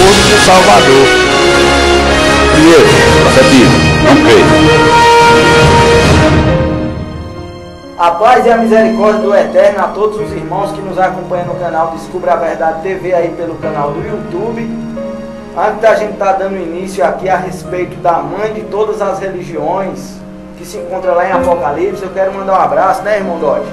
todos em Salvador. Primeiro, repetido, não creio. A paz e a misericórdia do Eterno a todos os irmãos que nos acompanham no canal Descubra a Verdade TV, aí pelo canal do YouTube. Antes da gente estar dando início aqui a respeito da mãe de todas as religiões que se encontra lá em Apocalipse, eu quero mandar um abraço, né, irmão Dodge?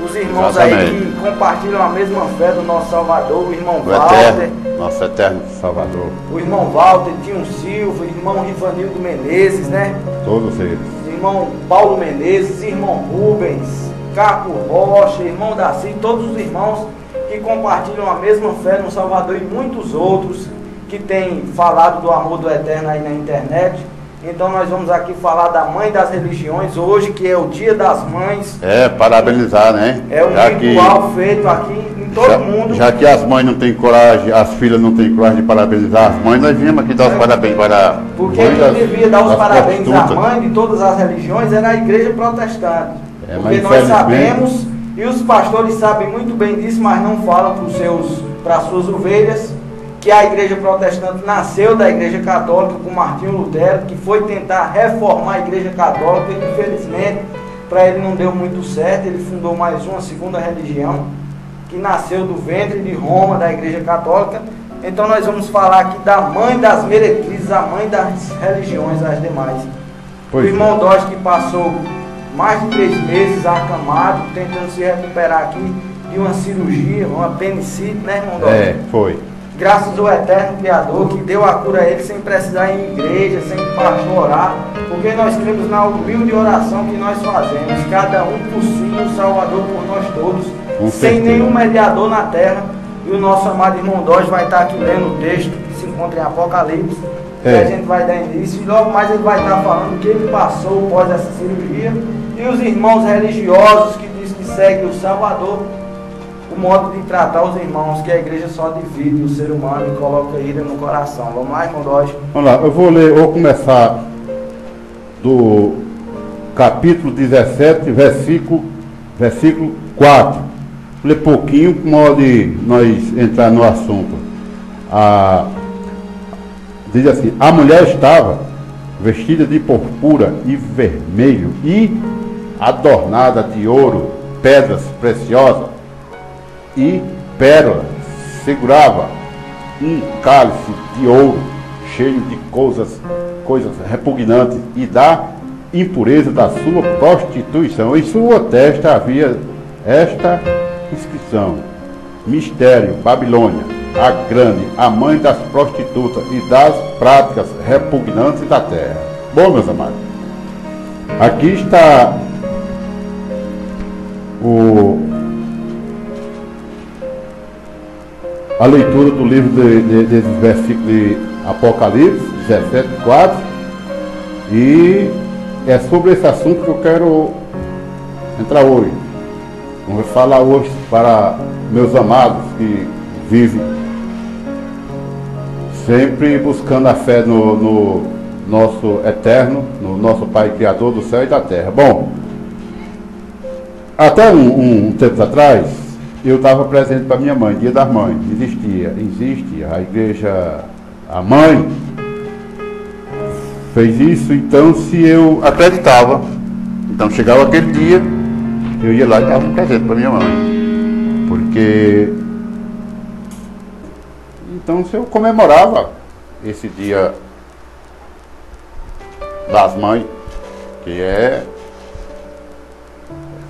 Os irmãos aí que compartilham a mesma fé do nosso Salvador, o irmão Walter, nosso eterno Salvador. O irmão Walter, Tinho Silva, o irmão Rivanildo Menezes, né? Todos eles. Irmão Paulo Menezes, irmão Rubens, Caco Rocha, irmão Daci, todos os irmãos que compartilham a mesma fé no Salvador e muitos outros que têm falado do amor do Eterno aí na internet. Então nós vamos aqui falar da mãe das religiões hoje, que é o Dia das Mães. Parabenizar, né? É um ritual feito aqui em todo mundo. Já que as mães não têm coragem, as filhas não têm coragem de parabenizar as mães, nós viemos aqui dar os parabéns para... Porque quem devia dar os parabéns à mãe de todas as religiões era a igreja protestante. Porque nós sabemos, e os pastores sabem muito bem disso, mas não falam para as suas ovelhas, que a igreja protestante nasceu da igreja católica com Martinho Lutero, que foi tentar reformar a igreja católica e infelizmente para ele não deu muito certo. Ele fundou mais uma segunda religião que nasceu do ventre de Roma, da igreja católica. Então nós vamos falar aqui da mãe das meretrizes, a mãe das religiões, as demais. O irmão Dodge, que passou mais de 3 meses acamado, tentando se recuperar aqui de uma cirurgia, uma apendicite, né, irmão Dodge? Foi. Graças ao Eterno Criador, que deu a cura a ele sem precisar ir em igreja, sem pastor orar, porque nós cremos na humilde oração que nós fazemos, cada um por si, o Salvador por nós todos, sem nenhum mediador na terra. E o nosso amado irmão Dodge vai estar aqui lendo o texto que se encontra em Apocalipse, que a gente vai dar início, e logo mais ele vai estar falando o que ele passou após essa cirurgia, e os irmãos religiosos que dizem que seguem o Salvador, o modo de tratar os irmãos, que a igreja só divide o ser humano e coloca ira no coração. Vamos lá, irmão Dodge? Vamos lá, eu vou começar do capítulo 17, versículo 4. Vou ler pouquinho, com modo de nós entrar no assunto. Diz assim: a mulher estava vestida de purpura e vermelho e adornada de ouro, pedras preciosas e pérolas, segurava um cálice de ouro cheio de coisas repugnantes e da impureza da sua prostituição. Em sua testa havia esta inscrição: Mistério, Babilônia, a grande, a mãe das prostitutas e das práticas repugnantes da terra. Bom, meus amados, aqui está a leitura do livro desses versículos de Apocalipse 17, 4, e é sobre esse assunto que eu quero entrar hoje. Vamos falar hoje para meus amados que vivem sempre buscando a fé no nosso Eterno, no nosso Pai Criador do céu e da terra. Bom, até um tempo atrás, eu estava presente para minha mãe, Dia das Mães. Existe a igreja, a mãe fez isso. Então, se eu acreditava, então chegava aquele dia, eu ia lá e dava um presente para minha mãe, porque então se eu comemorava esse Dia das Mães, que é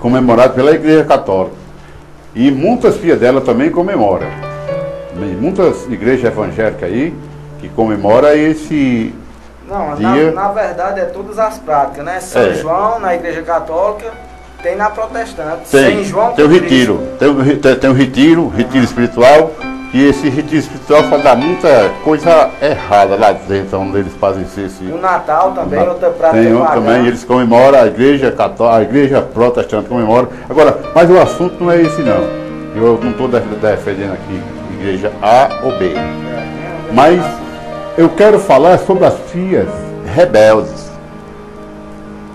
comemorado pela Igreja Católica. E muitas filhas dela também comemoram. Muitas igrejas evangélicas aí que comemoram esse dia. Na verdade é todas as práticas, né? São João na Igreja Católica, tem na Protestante. Tem o retiro, tem o retiro espiritual, e esse retiro espiritual só dá muita coisa errada lá dentro, onde eles fazem esse... O Natal também, outra prática. Tem outro também, eles comemoram, a igreja católica, a igreja protestante comemora. Agora, mas o assunto não é esse não. Eu não estou defendendo aqui igreja A ou B. Mas eu quero falar sobre as filhas rebeldes.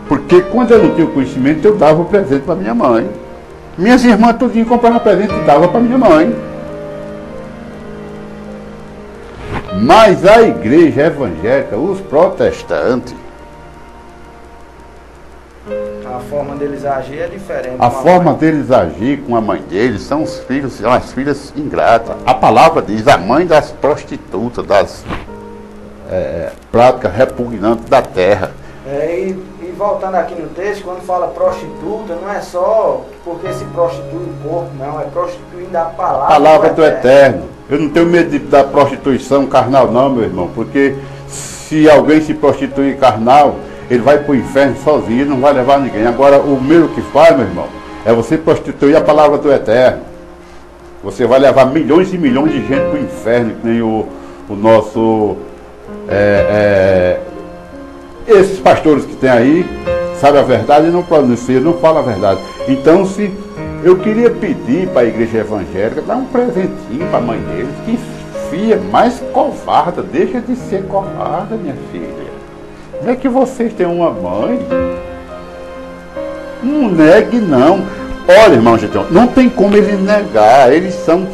Porque quando eu não tinha conhecimento, eu dava o presente para minha mãe. Minhas irmãs todinho compravam presente e dava para minha mãe. Mas a igreja evangélica, os protestantes, a forma deles agir é diferente. A forma deles agir com a mãe deles são os filhos, são as filhas ingratas. A palavra diz, a mãe das prostitutas, das práticas repugnantes da terra. E voltando aqui no texto, quando fala prostituta, não é só porque se prostitui o corpo, não, é prostituindo a palavra do Eterno. Eu não tenho medo da prostituição carnal não, meu irmão, porque se alguém se prostituir carnal, ele vai para o inferno sozinho, não vai levar ninguém. Agora, o mesmo que faz, meu irmão, é você prostituir a palavra do Eterno. Você vai levar milhões e milhões de gente para o inferno, que nem o nosso... esses pastores que tem aí, sabem a verdade e não pronunciam, não falam a verdade. Então, se eu queria pedir para a igreja evangélica, dar um presentinho para a mãe deles, que filha mais covarda, deixa de ser covarda, minha filha. Não é que vocês têm uma mãe? Não negue, não. Olha, irmão Getão, não tem como ele negar. Eles são...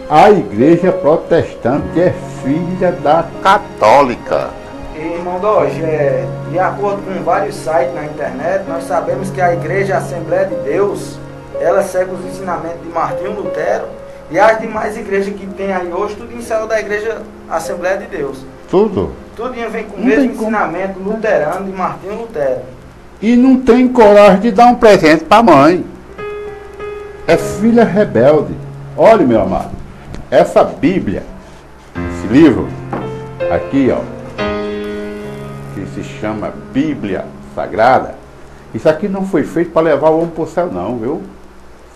A igreja protestante é filha da católica. E, irmão Doge, de acordo com vários sites na internet, nós sabemos que a igreja Assembleia de Deus, ela segue os ensinamentos de Martinho Lutero, e as demais igrejas que tem aí hoje, tudo saiu da igreja Assembleia de Deus. Tudo? Tudinho vem com o mesmo ensinamento luterano de Martinho Lutero. E não tem coragem de dar um presente para a mãe. É filha rebelde. Olha, meu amado, essa Bíblia, esse livro, aqui, ó, que se chama Bíblia Sagrada, isso aqui não foi feito para levar o homem para o céu, não, viu?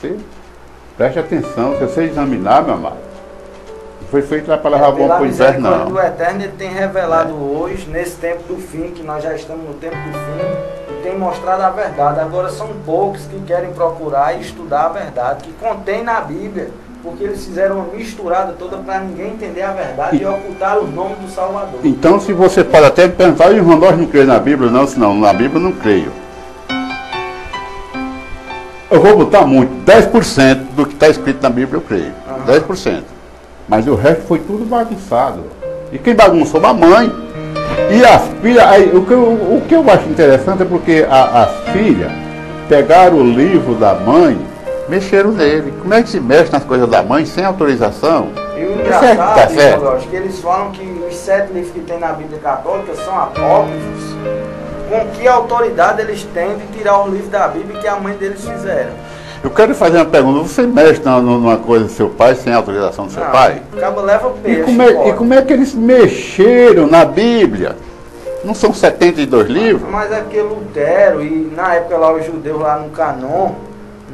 Você preste atenção, se você examinar, meu amado, foi feito para levar o homem para o inferno, não. O Eterno ele tem revelado hoje, nesse tempo do fim, que nós já estamos no tempo do fim, e tem mostrado a verdade. Agora são poucos que querem procurar e estudar a verdade, que contém na Bíblia, porque eles fizeram uma misturada toda para ninguém entender a verdade e ocultar os nomes do Salvador. Então, se você pode até me perguntar, irmão, nós não cremos na Bíblia, não, senão na Bíblia eu não creio. Eu vou botar muito, 10% do que está escrito na Bíblia eu creio, 10%. Mas o resto foi tudo bagunçado. E quem bagunçou? A mãe. E as filhas, aí, o que eu acho interessante é porque as filhas pegaram o livro da mãe, mexeram nele. Como é que se mexe nas coisas da mãe sem autorização? E o engraçado, eu acho que eles falam que os 7 livros que tem na Bíblia Católica são apócrifos. Com que autoridade eles têm de tirar o livro da Bíblia que a mãe deles fizeram? Eu quero fazer uma pergunta. Você mexe numa coisa do seu pai sem autorização do seu pai? O cabo leva peixe. E como é que eles mexeram na Bíblia? Não são 72 livros? Mas é porque Lutero e na época lá os judeus lá no Canon,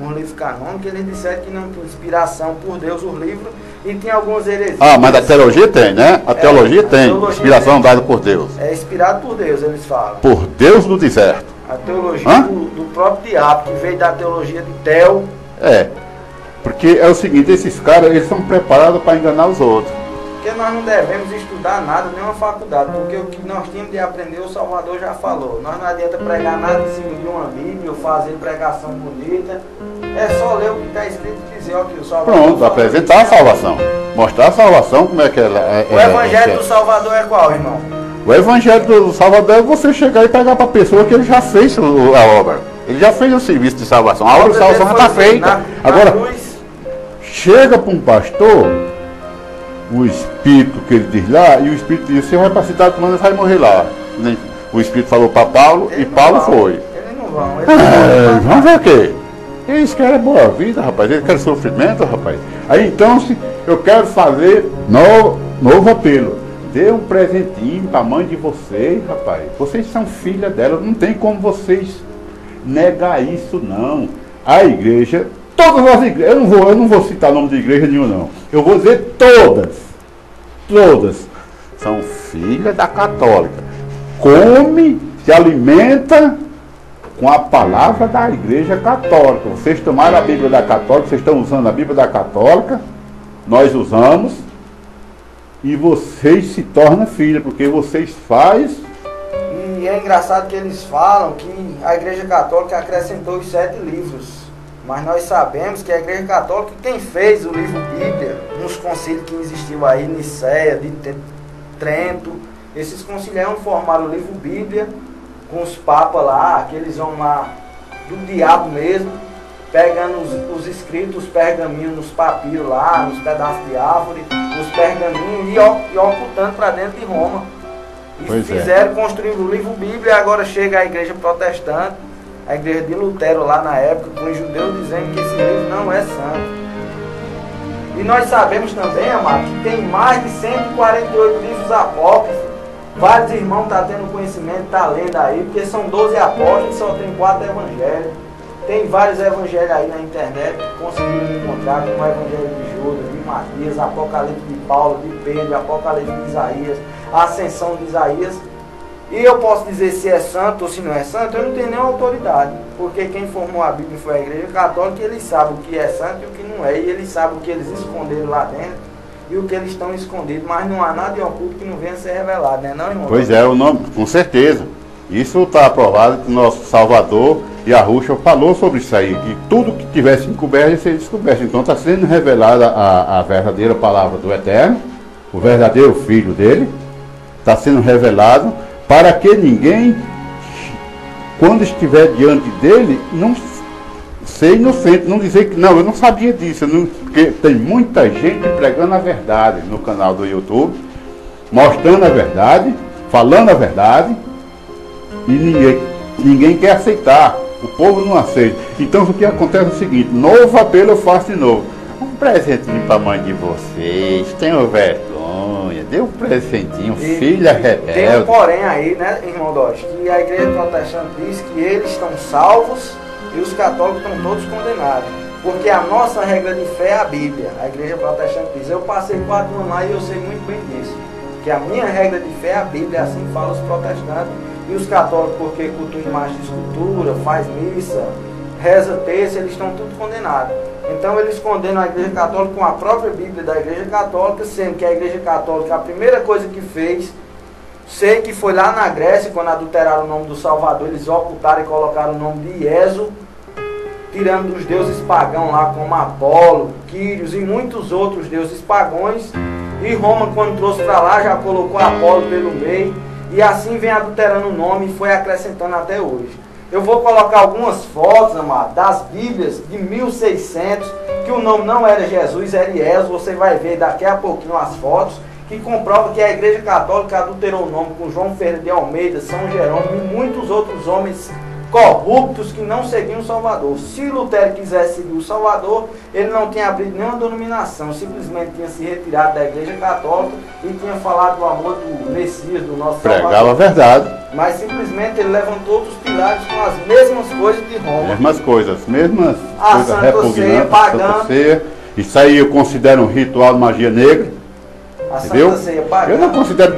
no livro canônico, eles disseram que não tinha inspiração por Deus os livros e tinha algumas heresias. Mas a teologia tem, né? A teologia tem inspiração dada por Deus. É inspirado por Deus, eles falam. Por Deus no deserto. A teologia do próprio diabo, que veio da teologia de Tel. Porque é o seguinte, esses caras, eles são preparados para enganar os outros. Porque nós não devemos estudar nada, nenhuma faculdade, porque o que nós tínhamos de aprender, o Salvador já falou. Nós não adianta pregar nada em cima de uma Bíblia, ou fazer pregação bonita. É só ler o que está escrito e dizer, ó, que o Salvador... Pronto, apresentar a salvação. Mostrar a salvação, como é que ela é. O Evangelho do Salvador é qual, irmão? O Evangelho do Salvador é você chegar e pegar para a pessoa que ele já fez a obra. Ele já fez o serviço de salvação. A obra de salvação já está feita. Agora, chega para um pastor, o Espírito que ele diz lá, e o Espírito diz, você vai para a cidade humana e vai morrer lá. O Espírito falou para Paulo e Paulo foi. Eles não vão. Vamos ver o quê? Eles querem boa vida, rapaz. Eles querem sofrimento, rapaz. Aí então, eu quero fazer novo apelo. Dê um presentinho para a mãe de vocês, rapaz. Vocês são filha dela, não tem como vocês negar isso, não. A igreja, todas as igrejas, eu não vou citar nome de igreja nenhuma, não. Eu vou dizer todas são filhas da católica. Come, se alimenta com a palavra da igreja católica. Vocês tomaram a Bíblia da católica, vocês estão usando a Bíblia da católica, nós usamos. E vocês se tornam filha, porque vocês fazem. E é engraçado que eles falam que a Igreja Católica acrescentou os 7 livros. Mas nós sabemos que a Igreja Católica, quem fez o livro Bíblia, nos concílios que existiu aí, Nicéia, Trento. Esses conciliares formaram o livro Bíblia, com os papas lá, aqueles homens lá do diabo mesmo, pegando os escritos, os pergaminhos nos papiros lá, nos pedaços de árvore, os pergaminhos e ocultando para dentro de Roma. E fizeram, construindo o livro Bíblia, e agora chega a igreja protestante, a igreja de Lutero lá na época, com os judeus dizendo que esse livro não é santo. E nós sabemos também, amado, que tem mais de 148 livros apócrifos. Vários irmãos estão tendo conhecimento, estão lendo aí, porque são 12 apóstolos e só tem 4 evangelhos. Tem vários evangelhos aí na internet que conseguiram encontrar, como o evangelho de Judas, de Matias, Apocalipse de Paulo, de Pedro, Apocalipse de Isaías, a Ascensão de Isaías. E eu posso dizer se é santo ou se não é santo, eu não tenho nenhuma autoridade, porque quem formou a Bíblia foi a Igreja Católica, e eles sabem o que é santo e o que não é, e eles sabem o que eles esconderam lá dentro e o que eles estão escondidos, mas não há nada de oculto que não venha a ser revelado, né, não, irmão? Pois é, o nome, com certeza. Isso está aprovado que o nosso Salvador Yahushua falou sobre isso aí, que tudo que tivesse encoberto ia ser descoberto. Então está sendo revelada a verdadeira palavra do Eterno, o verdadeiro Filho dele, está sendo revelado para que ninguém, quando estiver diante dele, não ser inocente, não dizer que não, eu não sabia disso, porque tem muita gente pregando a verdade no canal do YouTube, mostrando a verdade, falando a verdade, e ninguém quer aceitar, o povo não aceita. Então o que acontece é o seguinte: novo apelo eu faço de novo. Um presentinho para a mãe de vocês, tenham vergonha, dê um presentinho, filha rebelde. Tem um porém aí, né, irmão Dodge, que a igreja protestante diz que eles estão salvos e os católicos estão todos condenados. Porque a nossa regra de fé é a Bíblia. A igreja protestante diz, eu passei 4 anos lá e eu sei muito bem disso, que a minha regra de fé é a Bíblia, assim falam os protestantes. E os católicos, porque cultuam imagem de escultura, faz missa, reza terça, eles estão tudo condenados. Então eles condenam a igreja católica com a própria Bíblia da igreja católica, sendo que a igreja católica, a primeira coisa que fez, sei que foi lá na Grécia, quando adulteraram o nome do Salvador, eles ocultaram e colocaram o nome de Ieso, tirando dos deuses pagãos lá, como Apolo, Quírios e muitos outros deuses pagãos. E Roma, quando trouxe para lá, já colocou Apolo pelo meio, e assim vem adulterando o nome e foi acrescentando até hoje. Eu vou colocar algumas fotos, amado, das Bíblias de 1600, que o nome não era Jesus, era Ieso. Você vai ver daqui a pouquinho as fotos, que comprova que a Igreja Católica adulterou o nome com João Ferreira de Almeida, São Jerônimo e muitos outros homens corruptos que não seguiam o Salvador. Se Lutero quisesse seguir o Salvador, ele não tinha abrido nenhuma denominação, simplesmente tinha se retirado da Igreja Católica e tinha falado do amor do Messias, do nosso Salvador. Pregava a verdade. Mas simplesmente ele levantou outros pilares com as mesmas coisas de Roma. Mesmas coisas Santa Ceia, pagã. Isso aí eu considero um ritual de magia negra. A Santa Ceia pagã. Eu não considero.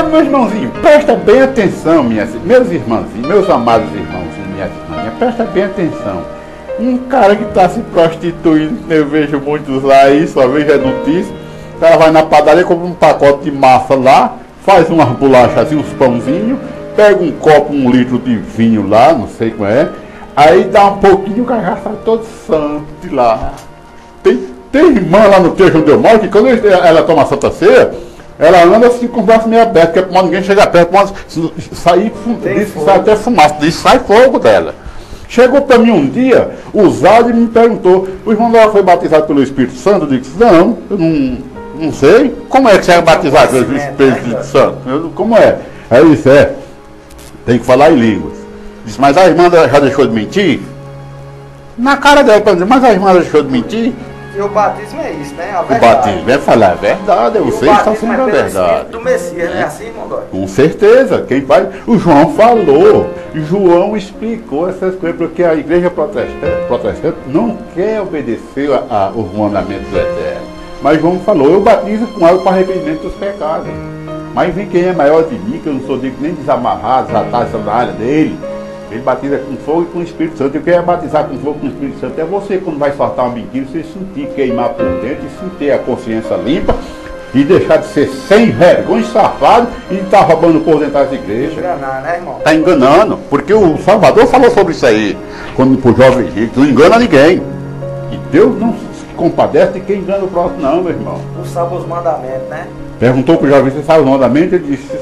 Meu irmãozinho, presta bem atenção, meus irmãozinhos, meus amados irmãozinhos, minhas irmãs, presta bem atenção. Um cara que está se prostituindo, eu vejo muitos lá aí, só vejo a notícia. O cara vai na padaria, compra um pacote de massa lá, faz umas bolachas, uns pãozinhos, pega um copo, 1 litro de vinho lá, não sei como é, aí dá um pouquinho, o cara já sai todo santo de lá. Tem irmã lá no trecho onde eu moro, que quando ela toma a Santa Ceia, ela anda assim com o braço meio aberto, porque ninguém chega perto, sai até fumaça, diz, sai fogo dela. Chegou para mim um dia, usado, e me perguntou, o irmão dela foi batizado pelo Espírito Santo? Eu disse, não, eu não sei. Como é que você é batizado pelo Espírito Santo? Como é? Aí eu disse, tem que falar em línguas. Disse, mas a irmã já deixou de mentir? Na cara dela, mas a irmã já deixou de mentir? E o batismo é isso, né? O batismo é falar a verdade, você está sendo a verdade. Do Messias, né? Assim, irmão Dói? Com certeza, quem faz. O João falou, João explicou essas coisas, porque a igreja protestante não quer obedecer os mandamentos do Eterno. Mas João falou, eu batizo com água para arrependimento dos pecados. Mas vem quem é maior de mim, que eu não sou digno nem desamarrar, desatar a sandália dele. Ele batiza com fogo e com o Espírito Santo. Eu quero batizar com fogo e com o Espírito Santo. É você, quando vai soltar uma mentira, você sentir queimar por dentro e sentir a consciência limpa e deixar de ser sem vergonha, safado e estar roubando por dentro das igrejas. Enganar, né, irmão? Está enganando, porque o Salvador falou sobre isso aí, quando para o jovem rico, não engana ninguém. E Deus não se compadece de quem engana o próximo, não, meu irmão. Não sabe os mandamentos, né? Perguntou para o jovem, você sabe o mandamento? Ele disse,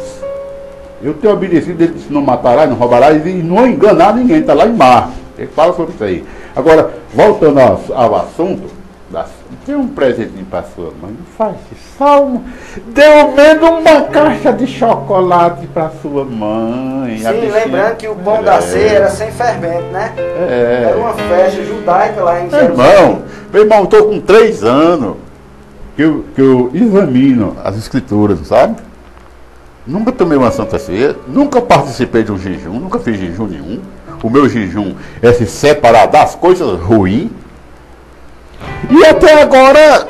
eu tenho obedecido, ele disse, não matará, não robará, e não enganar ninguém, está lá em Marcos. Ele fala sobre isso aí. Agora, voltando ao assunto, tem um presentinho para sua mãe, não faz isso. Deu menos uma caixa de chocolate para sua mãe. Sim, lembrando que o pão da ceia era sem fermento, né? Era uma festa judaica lá em Jerusalém. Meu irmão, estou com 3 anos que eu examino as escrituras, sabe? Nunca tomei uma santa ceia, nunca participei de um jejum, nunca fiz jejum nenhum. O meu jejum é se separar das coisas ruins. E até agora,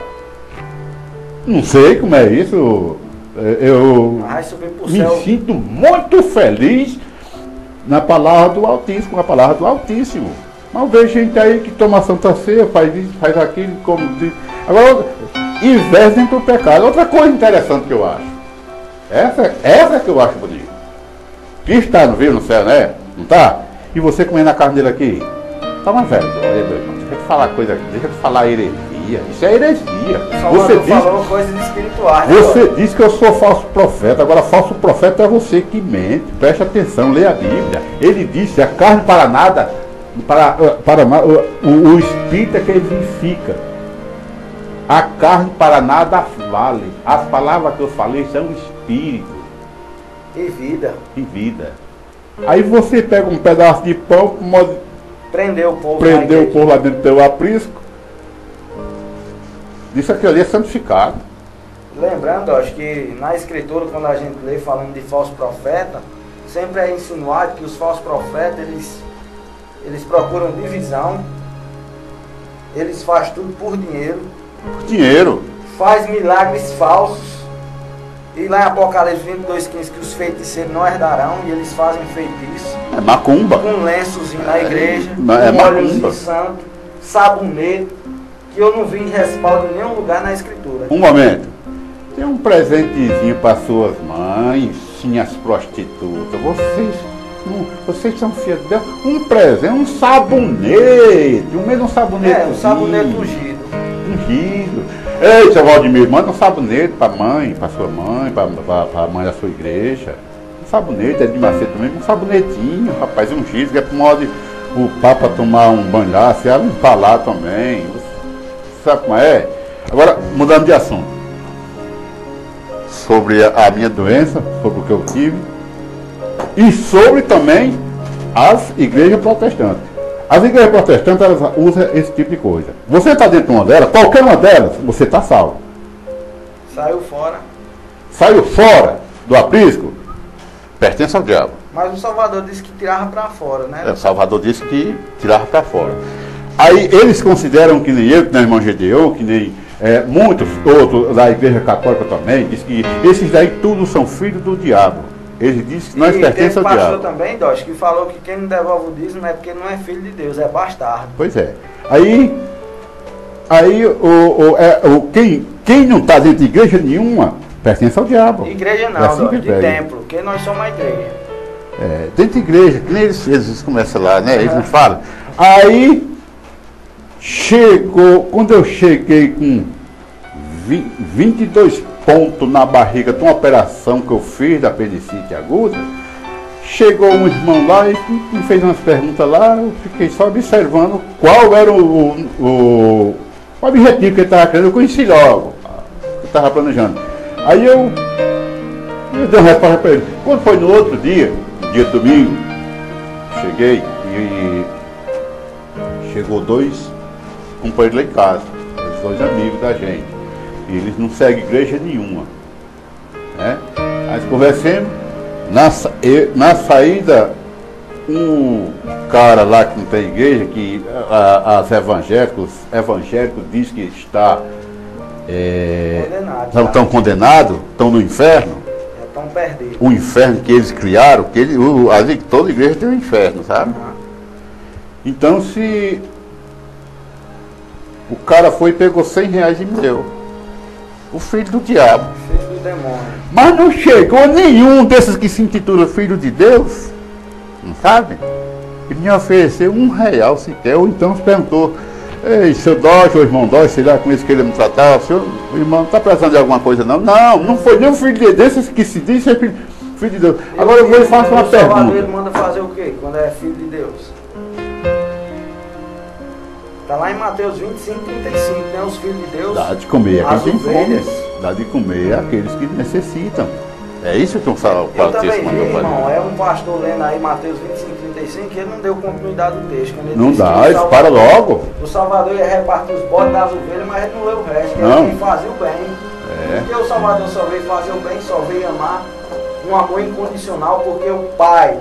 não sei como é isso, eu me sinto muito feliz na palavra do Altíssimo, na palavra do Altíssimo. Mas vejo gente aí que toma Santa Ceia, faz isso, faz aquilo, como diz. Agora, investem para o pecado. Outra coisa interessante que eu acho, essa que eu acho bonita. Cristo está no vivo no céu, né? Não está? E você comendo a carne dele aqui? Toma vergonha, meu irmão. Deixa eu te falar coisa aqui, deixa eu te falar heresia. Isso é heresia. Você falou coisas espirituais. Você diz que eu sou falso profeta. Agora, falso profeta é você que mente. Preste atenção, leia a Bíblia. Ele disse: a carne para nada, o espírito é que edifica. A carne para nada vale. As palavras que eu falei são espírito e vida. E vida. Aí você pega um pedaço de pão, prendeu o povo lá dentro do teu aprisco. Isso aqui ali é santificado. Lembrando, acho que na escritura, quando a gente lê falando de falso profeta, sempre é insinuado que os falsos profetas, eles procuram divisão, eles fazem tudo por dinheiro. Por dinheiro. Faz milagres falsos. E lá em Apocalipse 22:15, que os feiticeiros não herdarão, e eles fazem feitiço. É macumba. Com lençozinho na igreja, com óleozinho santo, sabonete, que eu não vi de em nenhum lugar na escritura. Um momento. Tem um presentezinho para suas mães, sim, as prostitutas. Vocês são filhos de Deus. Um presente, um sabonete. Um mesmo sabonete. Um sabonete ungido. Ungido. Ei, seu Valdemir, manda um sabonete para mãe, para sua mãe, para a mãe da sua igreja. Um sabonete, é de Macedo também, um sabonetinho, rapaz, ungido, que é para modo o Papa tomar um banho lá, se limpar lá também. Sabe como é? Agora, mudando de assunto. Sobre a minha doença, sobre o que eu tive. E sobre também as igrejas protestantes. As igrejas protestantes, elas usam esse tipo de coisa. Você está dentro de uma delas, qualquer uma delas, você está salvo. Saiu fora. Saiu fora do aprisco, pertence ao diabo. Mas o Salvador disse que tirava para fora, né? O Salvador disse que tirava para fora. Aí eles consideram que nem eu, que nem o irmão Gedeon, que nem muitos outros da igreja católica também, diz que esses daí tudo são filhos do diabo. Ele disse que nós pertencemos ao diabo. E tem pastor também, Dosh, que falou que quem não devolve o dízimo é porque não é filho de Deus, é bastardo. Pois é. Aí quem não está dentro de igreja nenhuma, pertence ao diabo. Igreja não, assim Dosh, de templo, porque nós somos uma igreja. Dentro de igreja, que nem eles começam lá, né? Eles não falam. Aí, quando eu cheguei com 22 pontos na barriga de uma operação que eu fiz da apendicite aguda, chegou um irmão lá e me fez umas perguntas lá, eu fiquei só observando qual era o objetivo que ele estava querendo, eu conheci logo, que estava planejando. Aí eu dei uma resposta para ele. Quando foi no outro dia de domingo, cheguei e chegou 2 companheiros lá em casa, os 2 amigos da gente. E eles não seguem igreja nenhuma. Né? Nós conversamos, na saída, um cara lá que não tem igreja, que as evangélicos diz que estão condenados, estão no inferno. Estão perdidos. O inferno que eles criaram, toda igreja tem um inferno, sabe? Então, se o cara foi e pegou R$100 e me deu. O filho do diabo. Filho do demônio. Mas não chegou nenhum desses que se intitula filho de Deus, não sabe? E me ofereceu R$1 sequer, ou então se perguntou, Ei, seu Dói, o irmão Dói, sei lá, com isso que ele me tratava, o irmão não está precisando de alguma coisa, não. Não foi nem um filho de Deus, esse que se diz é filho de Deus. Agora eu vou lhe fazer uma pergunta. O Salvador, ele manda fazer o quê quando é filho de Deus? Está lá em Mateus 25, 35, né? Os filhos de Deus. Dá de comer a quem tem fome. Dá de comer àqueles que necessitam. É isso que o texto mandou fazer. Irmão, é um pastor lendo aí Mateus 25, 35, que ele não deu continuidade do texto. Não dá, ele para logo. O Salvador ia repartir os bodes das ovelhas, mas ele não leu o resto. Ele veio fazer o bem. Porque o Salvador só veio fazer o bem, só veio amar, um amor incondicional, porque o Pai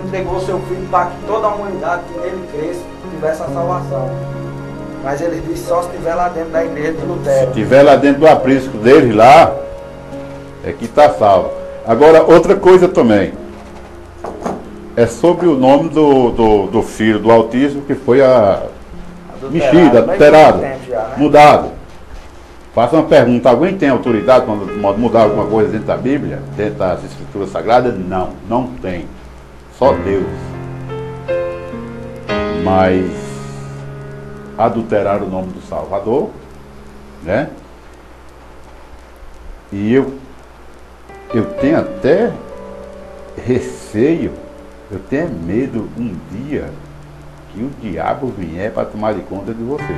entregou seu Filho para que toda a humanidade que nele cresça tivesse a salvação. Mas ele disse só se estiver lá dentro da igreja de Lutero. Se estiver lá dentro do aprisco deles lá, é que está salvo. Agora, outra coisa também. É sobre o nome do filho do autismo que foi mexido, adulterado, mudado. Faça uma pergunta, alguém tem autoridade para mudar alguma coisa dentro da Bíblia? Dentro das Escrituras Sagradas? Não tem. Só Deus. Mas adulterar o nome do Salvador, né? E eu tenho até receio, eu tenho medo um dia que o diabo vier para tomar de conta de vocês.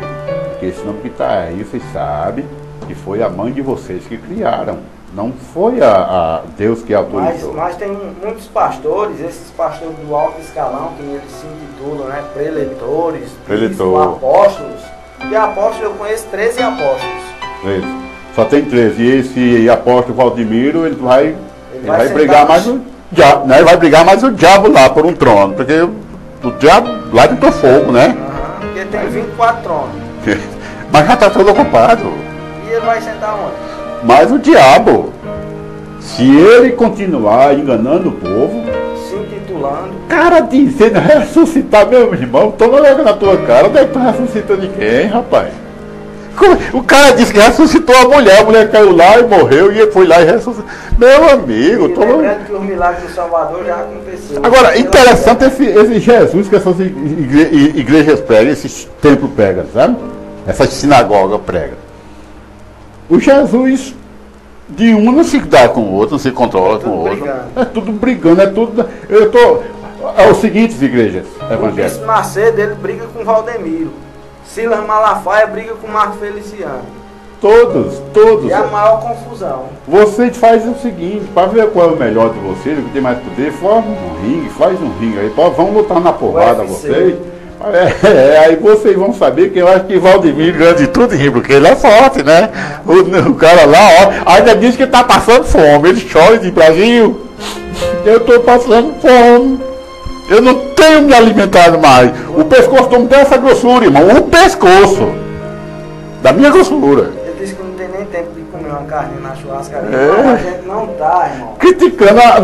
Porque esse nome que está aí, vocês sabem que foi a mãe de vocês que criaram. Não foi a Deus que autorizou. Mas tem muitos pastores, esses pastores do alto escalão, que eles se intitulam, né, preletores, apóstolos. E apóstolos, eu conheço 13 apóstolos. 13. Só tem 13. E esse apóstolo Valdemiro, ele vai brigar mais o diabo, né? Ele vai brigar mais o diabo lá por um trono. Porque o diabo lá tentou fogo, né? Porque tem 24 tronos. Mas já está todo ocupado. E ele vai sentar onde? Mas o diabo, se ele continuar enganando o povo, se intitulando, cara, dizendo ressuscitar, meu irmão, toma logo na tua cara, onde é que tu ressuscita de quem, rapaz? O cara disse que ressuscitou a mulher caiu lá e morreu, e ele foi lá e ressuscitou. Meu amigo, lembrando que os milagres do Salvador já aconteceu. Agora, interessante esse Jesus que essas igrejas pregam, esses templos pregam, sabe? Essas sinagogas pregam. O Jesus de um não se dá com o outro, não se controla com o outro. Brigando. É tudo brigando, é tudo. É o seguinte, igrejas evangélicas. O bispo Macedo, ele briga com Valdemiro. Silas Malafaia briga com Marco Feliciano. Todos. E a maior confusão. Vocês fazem o seguinte, para ver qual é o melhor de vocês, o que tem mais poder, forma um ringue, faz um ringue aí, vão lutar na porrada vocês. Aí vocês vão saber que eu acho que Valdemiro ganha de tudo, porque ele é forte, né? O cara lá, ó, ainda diz que tá passando fome. Ele chora de Brasil. Eu tô passando fome. Eu não tenho me alimentado mais. O pescoço não tem essa grossura, irmão. O pescoço da minha grossura. Ele disse que não tem nem tempo de comer uma carne na churrascaria. A gente não tá, irmão. Criticando a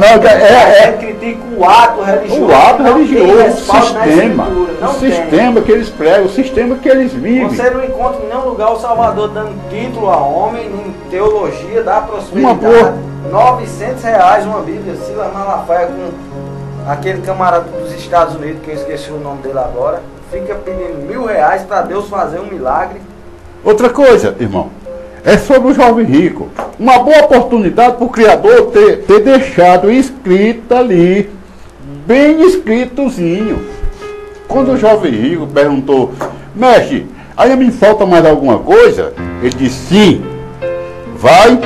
gente critica o ato religioso. O ato religioso, o sistema que eles pregam, o sistema que eles vivem. Você não encontra em nenhum lugar o Salvador dando título a homem, em teologia da prosperidade. R$900 uma Bíblia, Silas Malafaia, com aquele camarada dos Estados Unidos, que eu esqueci o nome dele agora, fica pedindo R$1.000 para Deus fazer um milagre. Outra coisa, irmão, é sobre o jovem rico. Uma boa oportunidade para o Criador ter deixado escrito ali, bem escritozinho. Quando o jovem rico perguntou, mestre, aí me falta mais alguma coisa? Ele disse, sim, vai,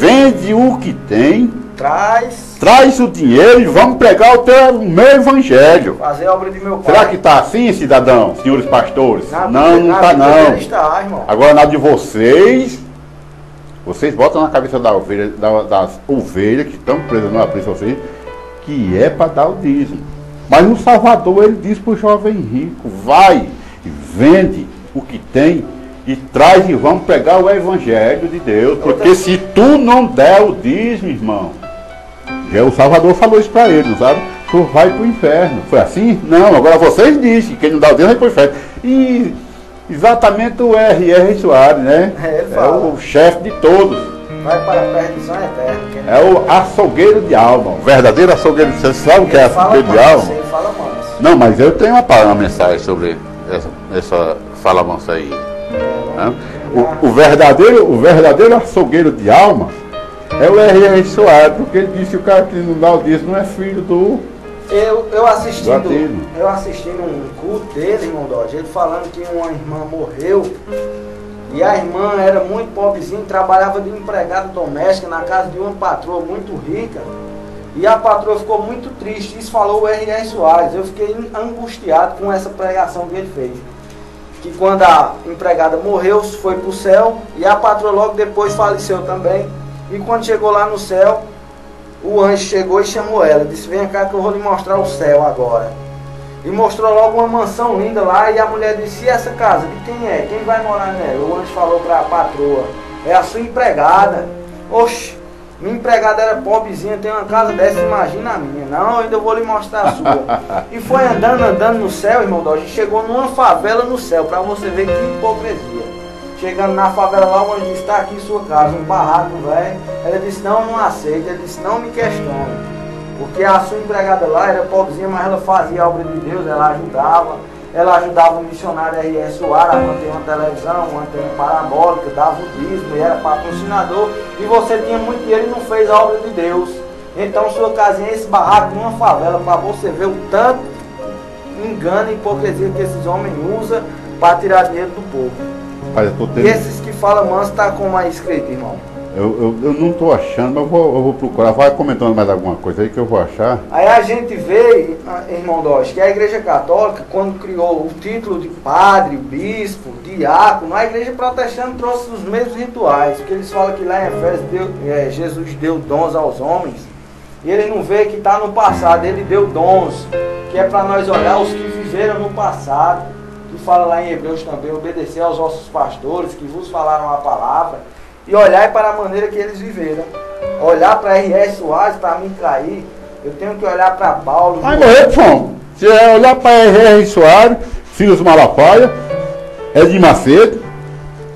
vende o que tem, traz o dinheiro e vamos pregar o meu evangelho. Fazer a obra de meu pai. Será que está assim, cidadão, senhores pastores? Não está não. Agora na de vocês botam na cabeça das ovelhas que estão presas no aprisco, vocês, que é para dar o dízimo. Mas no Salvador ele diz para o jovem rico, vai, vende o que tem e traz e vamos pregar o evangelho de Deus. Porque se tu não der o dízimo, irmão, já o Salvador falou isso para ele, não sabe? Tu vai para o inferno. Foi assim? Não, agora vocês dizem que quem não dá o dízimo vai para o inferno. E exatamente o R.R. Soares, né? É o chefe de todos. Vai para a perdição eterna. É o açougueiro de alma, o verdadeiro açougueiro. Você sabe o que é açougueiro de alma? Ele fala manso. Não, mas eu tenho uma mensagem sobre essa fala mansa aí. O verdadeiro açougueiro de alma é o R.R. Soares, porque ele disse que o cara que não dá o dízimo não é filho do... Eu assistindo um culto dele, irmão Dodge, ele falando que uma irmã morreu e a irmã era muito pobrezinha, trabalhava de empregada doméstica na casa de uma patroa muito rica e a patroa ficou muito triste. Isso falou o R.R. Soares. Eu fiquei angustiado com essa pregação que ele fez, que quando a empregada morreu, foi para o céu e a patroa logo depois faleceu também. E quando chegou lá no céu, o anjo chegou e chamou ela, disse: vem cá que eu vou lhe mostrar o céu agora. E mostrou logo uma mansão linda lá, e a mulher disse: e essa casa, de quem é? Quem vai morar nela? O anjo falou para a patroa: é a sua empregada. Oxe, minha empregada era pobrezinha, tem uma casa dessa, imagina a minha. Não, ainda vou lhe mostrar a sua. E foi andando no céu, irmão Dodge, e chegou numa favela no céu, para você ver que hipocrisia. Chegando na favela lá, o anjo disse: está aqui sua casa, um barraco, velho. Ela disse: não aceita. Ele disse: não me questione, porque a sua empregada lá era pobrezinha, mas ela fazia a obra de Deus, ela ajudava o missionário R.R. Soares a manter uma televisão, uma antena parabólica, dava o dízimo, e era patrocinador, e você tinha muito dinheiro e não fez a obra de Deus. Então sua casinha é esse barraco numa favela, para você ver o tanto engano e hipocrisia que esses homens usam para tirar dinheiro do povo. E esses que falam manso está como aí escrito, irmão? Eu não estou achando, mas eu vou procurar. Vai comentando mais alguma coisa aí que eu vou achar. Aí a gente vê, irmão Dodge, que a Igreja Católica, quando criou o título de padre, bispo, diácono, a Igreja Protestante trouxe os mesmos rituais. Porque eles falam que lá em Efésios Jesus deu dons aos homens. E ele não vê que está no passado, ele deu dons, que é para nós olhar os que viveram no passado. Que fala lá em Hebreus também: obedecer aos vossos pastores que vos falaram a palavra, e olhar para a maneira que eles viveram. Olhar para R.R. Soares, para mim cair, eu tenho que olhar para Paulo. Vai morrer de fome. Se é olhar para R.R. Soares, Filhos Malafaia, Edir Macedo,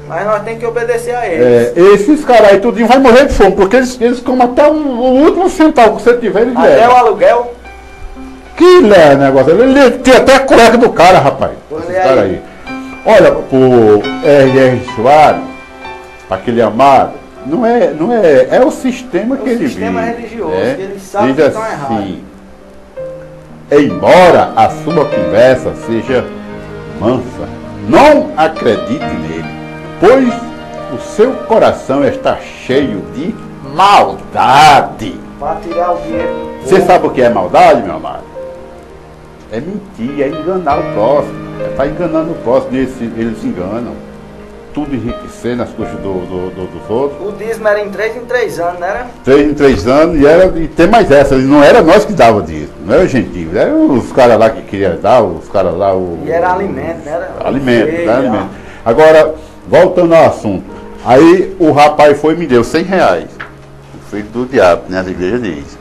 mas nós temos que obedecer a eles. Esses caras aí tudinho vai morrer de fome, porque eles comem até o último centavo que você tiver, eles levam. Até o aluguel. Que negócio, ele tem até a cueca do cara, rapaz. Esse cara aí. Olha, o R.R. Soares, aquele amado, não é o sistema que ele vive. O sistema religioso, que ele sabe que estão errados. Embora a sua conversa seja mansa, não acredite nele, pois o seu coração está cheio de maldade. Para tirar o dinheiro. Você sabe o que é maldade, meu amado? É mentir, é enganar o próximo. Está enganando o próximo, eles se enganam. Tudo enriquecendo as custas dos outros. O dízimo era em 3 em 3 anos, não era? 3 em 3 anos, e tem mais essa. Não era nós que dava dízimo, não era o gentil. Eram os caras lá que queriam dar, os caras lá... E era alimento, não era? Alimento. Agora, voltando ao assunto. Aí o rapaz foi e me deu R$100. O filho do diabo, né? A igreja diz.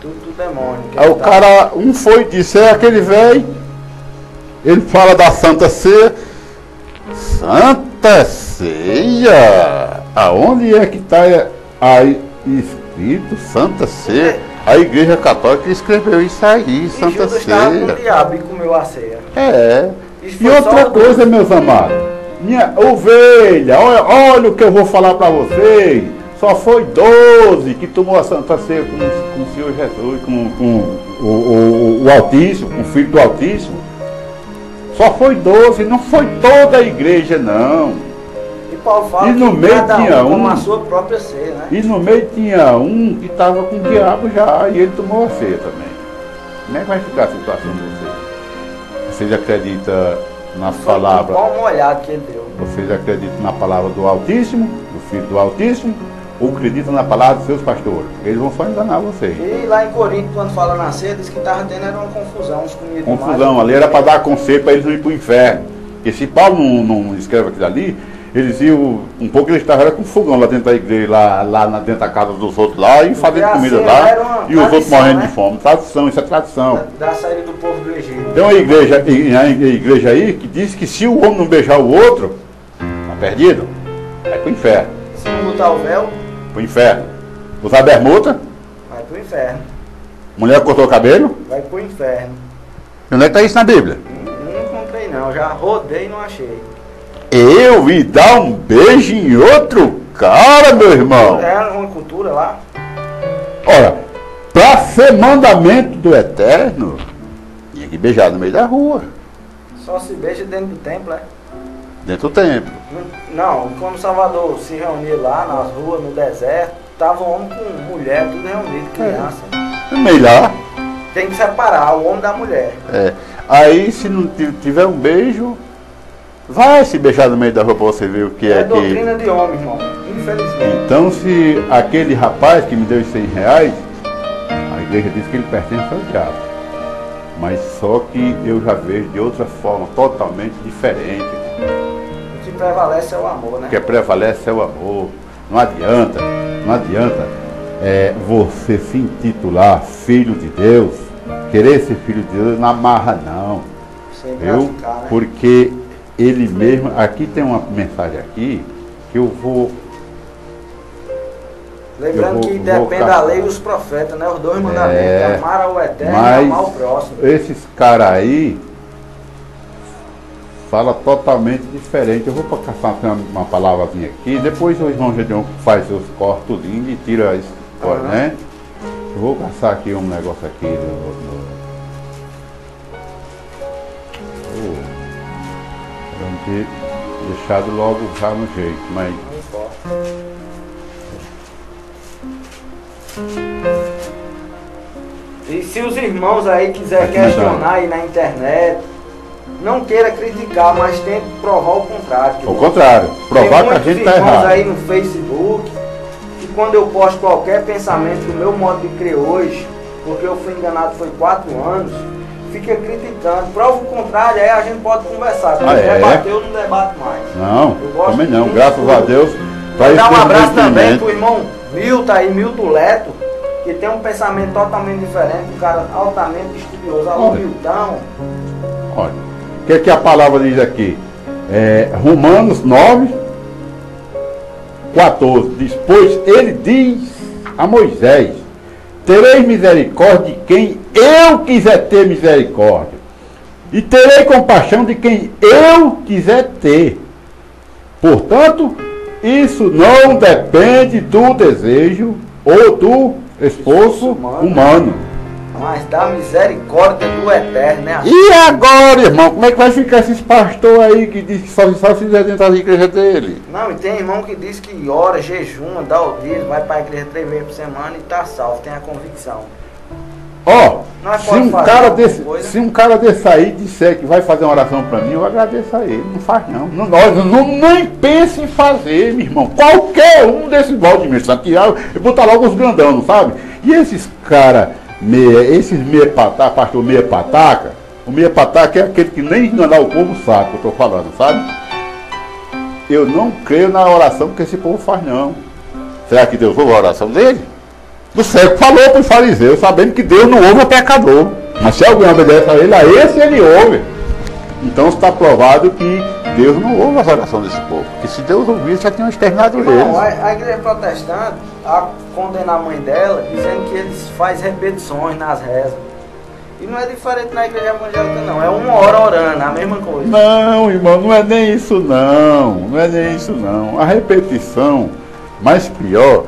Tudo demônio. Aí o cara, foi e disse: é aquele velho, ele fala da Santa Ceia. Santa Ceia? Aonde é que está aí escrito Santa Ceia? A Igreja Católica escreveu isso aí, Santa Ceia. Estava com o diabo e comeu a ceia. E outra coisa, meus amados, minha ovelha, olha o que eu vou falar para vocês. Só foi 12 que tomou a Santa Ceia com o Senhor Jesus, com o Altíssimo, com o Filho do Altíssimo. Só foi 12, não foi toda a igreja, não. E Paulo fala e no que meio cada tinha com a sua própria ceia, né? E no meio tinha um que estava com o diabo já, e ele tomou a ceia também. Como é que vai ficar a situação de vocês? Vocês acreditam nas palavras... Qual uma olhada que ele deu? Vocês acreditam na palavra do Altíssimo, do Filho do Altíssimo, ou acreditam na palavra dos seus pastores? Eles vão só enganar vocês. E lá em Corinto, quando fala na ceia, diz que estava tendo era uma confusão. Confusão, ali era para dar conselho para eles não ir para o inferno. Porque se Paulo não escreve aquilo ali, eles iam, um pouco eles estavam com fogão lá dentro da igreja, lá dentro da casa dos outros lá, e fazendo comida lá, e os outros morrendo, né? De fome. Tradição, isso é tradição. Da saída do povo do Egito. Tem uma igreja aí que diz que se o homem não beijar o outro, está perdido, vai para o inferno. Se não botar o véu, pro inferno. Usar bermuda, vai pro inferno. Mulher cortou o cabelo, vai pro inferno. E onde é que está isso na Bíblia? Não encontrei não, já rodei e não achei. Eu ir dar um beijo em outro cara, meu irmão? É uma cultura lá. Ora, para ser mandamento do Eterno, tinha que beijar no meio da rua. Só se beija dentro do templo, é? Dentro do templo. Não, quando Salvador se reunia lá nas ruas, no deserto, tava homem com mulher, tudo reunido, criança. Melhor. Tem que separar o homem da mulher. Aí, se não tiver um beijo, vai se beijar no meio da rua pra você ver o que é que... É doutrina de homem, irmão. Infelizmente. Então, se aquele rapaz que me deu os R$100, a igreja diz que ele pertence ao diabo. Mas só que eu já vejo de outra forma, totalmente diferente. O que prevalece é o amor, né? O que prevalece é o amor. Não adianta você se intitular filho de Deus, querer ser filho de Deus, não amarra não. Sem praticar, né? Porque ele mesmo, aqui tem uma mensagem aqui, que eu vou... Lembrando que depende da lei e os profetas, né? Os dois mandamentos, amar ao Eterno e amar ao próximo. Esses caras aí falam totalmente diferente. Eu vou caçar uma palavrazinha aqui, depois o irmão Gedeon faz os cortos e tira isso, né? Eu vou caçar aqui um negócio aqui pra gente deixado logo já no jeito, mas... E se os irmãos aí quiserem questionar aí na internet, não queira criticar, mas tente provar o contrário. O contrário, provar que a gente está errado. Tem muitos irmãos aí no Facebook, que quando eu posto qualquer pensamento do meu modo de crer hoje, porque eu fui enganado foi 4 anos, fica criticando, prova o contrário, aí a gente pode conversar. Quando debater, eu não debato mais. Não, também não, graças a Deus. Dar um abraço também pro irmão Milton aí, Milton Leto, que tem um pensamento totalmente diferente, um cara altamente estudioso. Alô, Milton. Olha, o que a palavra diz aqui? Romanos 9, 14. Diz, pois ele diz a Moisés, terei misericórdia de quem eu quiser ter misericórdia, e terei compaixão de quem eu quiser ter. Portanto, isso não depende do desejo ou do esforço humano. Mas da misericórdia do Eterno, né? E agora, irmão, como é que vai ficar esses pastores aí que diz que só se fizer dentro da igreja dele? Não, e tem irmão que diz que ora, jejuma, dá o dízimo, vai para a igreja 3 vezes por semana e tá salvo, tem a convicção. Se um cara desse aí disser que vai fazer uma oração para mim, eu agradeço a ele. Não faz não. Nem pense em fazer, meu irmão. Qualquer um desses Valdemir Santiago, eu botar logo os grandão, não sabe? E esses caras, esses pastor meia pataca, o meia pataca é aquele que nem enganar o povo sabe, que eu estou falando, sabe? Eu não creio na oração que esse povo faz, não. Será que Deus ouve a oração dele? O cego falou para os fariseus, sabendo que Deus não ouve o pecador. Mas se alguém obedece a esse ele ouve. Então está provado que Deus não ouve a oração desse povo. Porque se Deus ouvisse, já tinham exterminado eles. A igreja protestante condena a mãe dela, dizendo que eles fazem repetições nas rezas. E não é diferente na igreja evangélica, não. É 1 hora orando, a mesma coisa. Não, irmão, não é nem isso, não. Não é nem isso, não. A repetição... Mas pior,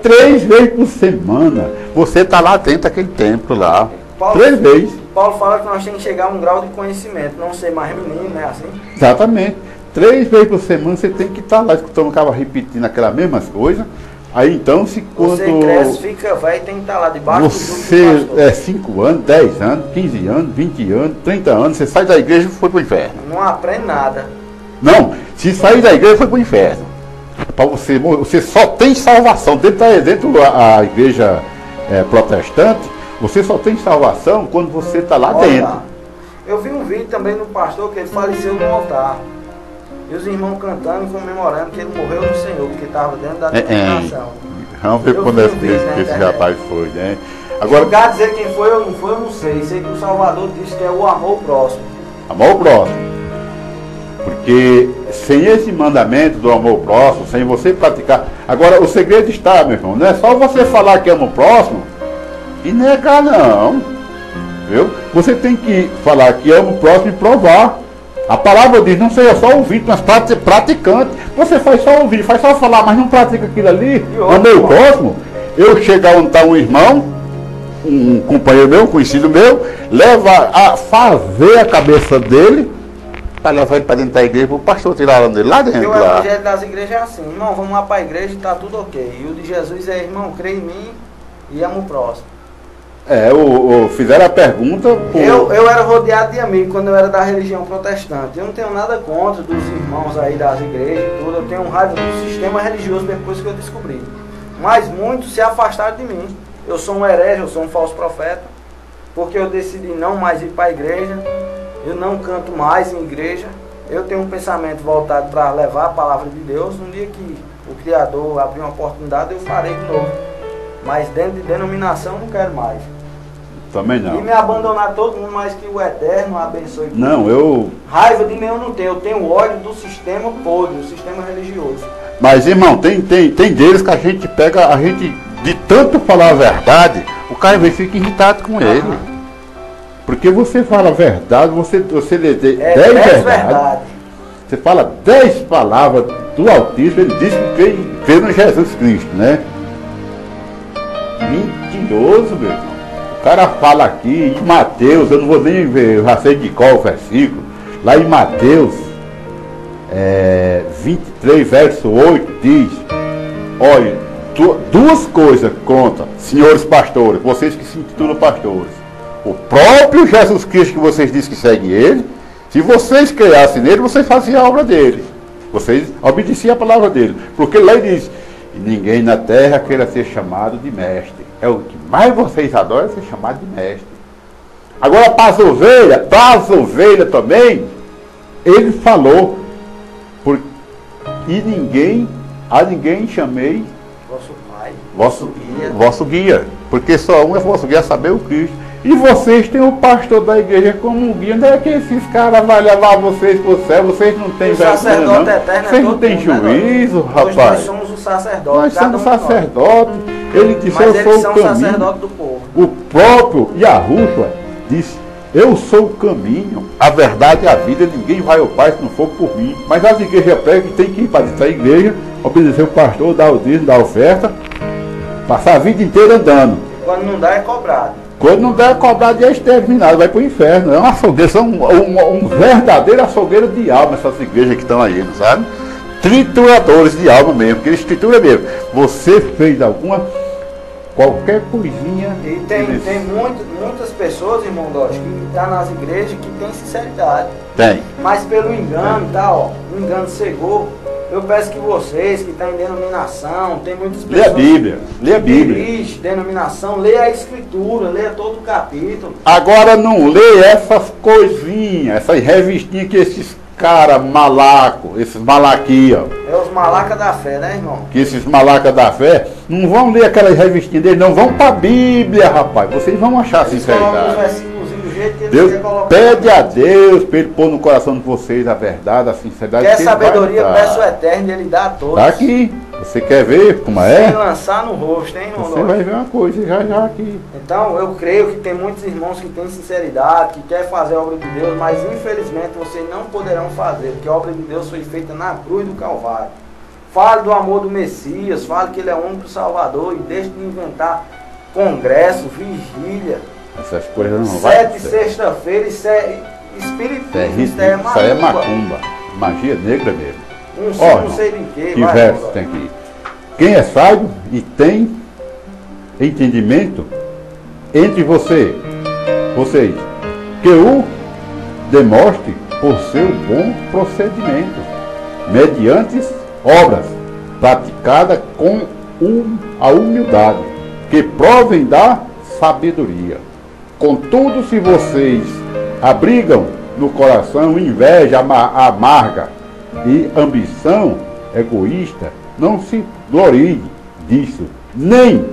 3 vezes por semana. Você está lá dentro daquele templo lá. 3 vezes. Paulo fala que nós temos que chegar a um grau de conhecimento, não ser mais menino, né? Assim? Exatamente. 3 vezes por semana você tem que estar lá escutando, acaba repetindo aquelas mesmas coisas. Aí então, se quando... Você cresce, fica velho, tem que estar lá debaixo do pastor. 5 anos, 10 anos, 15 anos, 20 anos, 30 anos, você sai da igreja e foi para o inferno. Não aprende nada. Não, se sair da igreja foi para o inferno. Para você só tem salvação dentro da igreja protestante. Você só tem salvação quando você está lá dentro. Eu vi um vídeo também do pastor que ele faleceu no altar. E os irmãos cantando e comemorando que ele morreu no Senhor, porque estava dentro da denominação. Vamos ver quando esse rapaz foi, né? Agora, lugar dizer quem foi ou não foi, eu não sei. Sei que o Salvador disse que é o amor próximo. Amor próximo. Porque sem esse mandamento do amor próximo, sem você praticar... Agora, o segredo está, meu irmão, não é só você falar que ama o próximo e negar, não. Viu? Você tem que falar que ama o próximo e provar A palavra diz, não seja só ouvinte, mas praticante. Você faz só ouvir, faz só falar, mas não pratica aquilo ali. No meu próximo, eu chegar onde está um irmão, um companheiro meu, um conhecido meu, leva a fazer a cabeça dele, para levar ele para dentro da igreja, para o pastor tirar dele lá dentro. O evangelho das igrejas é assim, irmão, vamos lá para a igreja e está tudo ok. E o de Jesus é, irmão, crê em mim e ama o próximo. Fizeram a pergunta. Eu era rodeado de amigos quando eu era da religião protestante. Eu não tenho nada contra dos irmãos aí das igrejas e tudo. Eu tenho raiva do sistema religioso depois que eu descobri. Mas muitos se afastaram de mim. Eu sou um herege, eu sou um falso profeta. Porque eu decidi não mais ir para a igreja. Eu não canto mais em igreja. Eu tenho um pensamento voltado para levar a palavra de Deus. Um dia que o Criador abrir uma oportunidade, eu farei de novo. Mas dentro de denominação, não quero mais. Também não. E me abandonar todo mundo, mais que o Eterno abençoe. Não, Raiva de mim eu não tenho. Eu tenho ódio do sistema podre, do sistema religioso. Mas, irmão, tem deles que a gente pega, de tanto falar a verdade, o cara fica irritado com ele. Porque você fala a verdade, você lê 10 verdades. Você fala 10 palavras do Altíssimo, ele diz que crê no Jesus Cristo, né? Mentiroso, meu irmão. O cara fala aqui em Mateus, eu não vou nem ver, eu já sei de qual o versículo. Lá em Mateus 23, verso 8, diz: olha, duas coisas contra, senhores pastores, vocês que se intitulam pastores. O próprio Jesus Cristo que vocês dizem que seguem ele, se vocês criassem nele, vocês faziam a obra dele. Vocês obedeciam a palavra dele. Porque lá ele diz: ninguém na terra queira ser chamado de mestre. É o que mais vocês adoram, é ser chamado de mestre. Agora, para as ovelhas também, ele falou: a ninguém chamei vosso pai, vosso guia. Porque só um é vosso guia, saber o Cristo. E vocês têm o pastor da igreja como guia. Onde é que esses caras vão levar vocês para o céu? Vocês não têm vergonha, não? Vocês não têm juízo, rapaz. Nós somos o sacerdote. Nós somos sacerdotes. Ele disse: mas eu sou o caminho. Sacerdote do povo. O próprio Yahushua disse: eu sou o caminho, a verdade e a vida. Ninguém vai ao Pai se não for por mim. Mas as igrejas pregam que tem que ir para dentro da igreja, obedecer o pastor, dar o dízimo, dar a oferta, passar a vida inteira andando. E quando não dá, é cobrado. Quando não der, é cobrado e é exterminado, vai para o inferno. É uma açougueira, são um verdadeiro açougueiro de alma, essas igrejas que estão aí, não sabe? Trituradores de alma mesmo, porque eles trituram mesmo. Você fez qualquer coisinha. E tem muitas pessoas, irmão Dodge, que estão nas igrejas que tem sinceridade. Tem. Mas pelo engano, o engano cegou. Eu peço que vocês que estão em denominação, tem muitas pessoas. Lê a Bíblia. Dirige denominação, lê a Escritura, lê todo o capítulo. Agora não lê essas coisinhas, essas revistinhas que esses caras malacos, esses malaquias. É os malacas da fé, né, irmão? Que esses malacas da fé não vão ler aquelas revistinhas deles, não vão para a Bíblia, rapaz. Vocês vão achar sinceridade. Deus pede a Deus para ele pôr no coração de vocês a verdade, a sinceridade. Quer sabedoria, peça o Eterno e ele dá a todos. Está aqui. Você quer ver como é? Sem lançar no rosto, hein, irmão? Você vai ver uma coisa já aqui. Então, eu creio que tem muitos irmãos que têm sinceridade, que querem fazer a obra de Deus, mas infelizmente vocês não poderão fazer, porque a obra de Deus foi feita na cruz do Calvário. Fale do amor do Messias, fale que ele é o único Salvador e deixe de inventar congresso, vigília. Essas coisas não vai. 7 sexta-feira, isso é espiritismo, isso é macumba. Magia negra mesmo. Não sei de quê. Que verso tem aqui? Quem é sábio e tem entendimento entre vocês, que o demonstre por seu bom procedimento, mediante obras praticadas com a humildade, que provem da sabedoria. Contudo, se vocês abrigam no coração inveja amarga e ambição egoísta, não se glorie disso, nem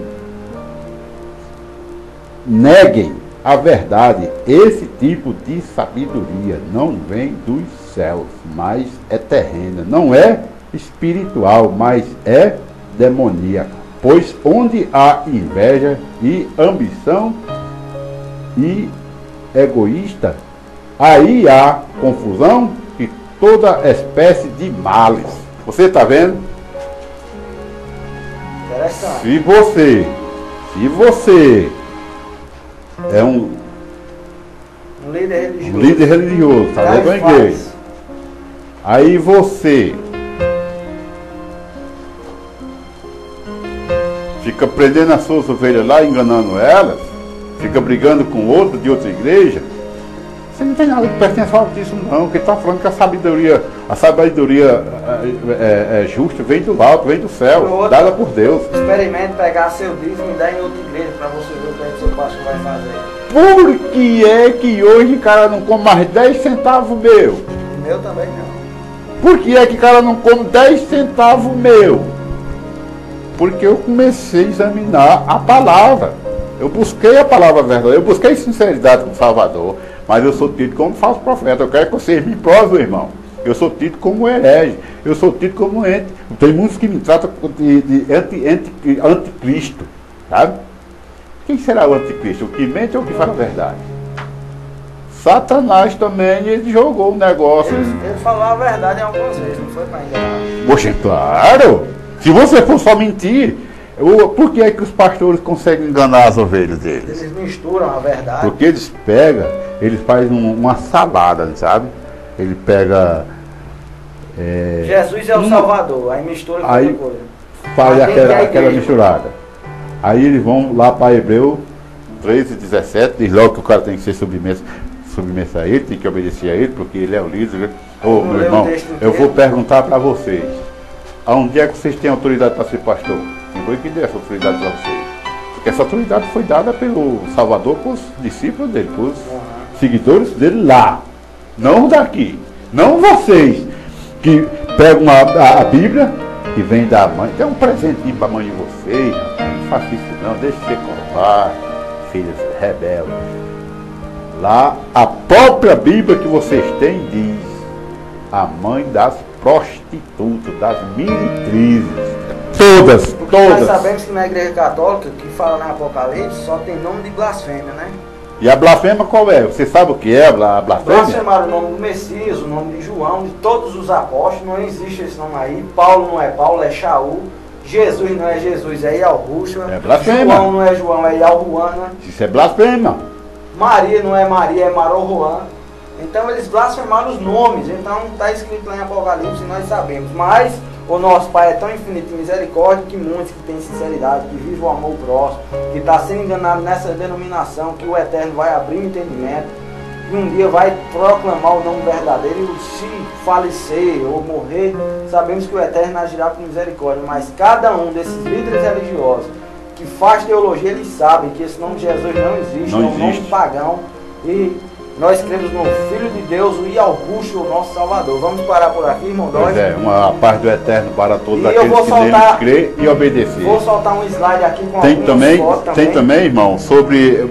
neguem a verdade. Esse tipo de sabedoria não vem dos céus, mas é terrena, não é espiritual, mas é demoníaca. Pois onde há inveja e ambição e egoísta, aí há confusão toda espécie de males. Você está vendo? Interessante. Se você é um líder religioso, está dentro da igreja, aí você fica prendendo as suas ovelhas lá, enganando elas, fica brigando com outro de outra igreja, você não tem nada que pertence ao Altíssimo, não, porque está falando que a sabedoria justa vem do alto, vem do céu, dada por Deus. Experimente pegar seu dízimo e dar em outra igreja para você ver o que o seu pastor vai fazer. Por que é que hoje o cara não come mais 10 centavos meu? Meu também não. Por que é que o cara não come 10 centavos meu? Porque eu comecei a examinar a palavra. Eu busquei a palavra verdadeira, eu busquei sinceridade com o Salvador, mas eu sou tido como falso profeta. Eu quero que vocês me provem, irmão. Eu sou tido como herege, eu sou tido como ente. Tem muitos que me tratam de anticristo, sabe? Quem será o anticristo? O que mente ou o que fala a verdade? Satanás também, ele jogou o negócio. Ele falou a verdade em algumas vezes, não foi para enganar. Poxa, claro! Se você for só mentir, por que é que os pastores conseguem enganar as ovelhas deles? Eles misturam a verdade. Porque eles fazem uma salada, sabe? Ele pega... Jesus é o Salvador, aí mistura com outra coisa. Faz aquela misturada. Aí eles vão lá para Hebreu 13:17, diz logo que o cara tem que ser submisso a ele, tem que obedecer a ele, porque ele é o líder. Ô, meu irmão, eu vou perguntar para vocês. Aonde é que vocês têm autoridade para ser pastor? Quem foi que deu essa autoridade para vocês? Porque essa autoridade foi dada pelo Salvador para os discípulos dele, para os seguidores dele lá. Não daqui. Não vocês que pegam a Bíblia e vem da mãe. Tem um presentinho para a mãe de vocês. Não faça isso não, deixe de ser covarde, filhos rebeldes. Lá, a própria Bíblia que vocês têm diz: a mãe das prostitutas, das meretrizes. Todas. Nós sabemos que na Igreja Católica, que fala na Apocalipse, só tem nome de blasfêmia, né? E a blasfêmia qual é? Você sabe o que é a blasfêmia? Blasfemaram o nome do Messias, o nome de João, de todos os apóstolos. Não existe esse nome aí. Paulo não é Paulo, é Shaul. Jesus não é Jesus, é Yahusha. É blasfêmia. João não é João, é Yahuana. Isso é blasfêmia. Maria não é Maria, é Marohoan. Então eles blasfemaram os nomes. Então está escrito lá em Apocalipse e nós sabemos. Mas o nosso Pai é tão infinito em misericórdia que muitos que têm sinceridade, que vivem o amor próximo, que está sendo enganado nessa denominação, que o Eterno vai abrir o entendimento, que um dia vai proclamar o nome verdadeiro e se falecer ou morrer, sabemos que o Eterno agirá com misericórdia. Mas cada um desses líderes religiosos que faz teologia, eles sabem que esse nome de Jesus não existe, é um nome pagão. E nós cremos no Filho de Deus, o Yahusha, o nosso Salvador. Vamos parar por aqui, irmão Dói? Pois é, uma paz do Eterno para todos aqueles que nele crê e obedecer. Vou soltar um slide aqui com algumas fotos também. Tem também, irmão, sobre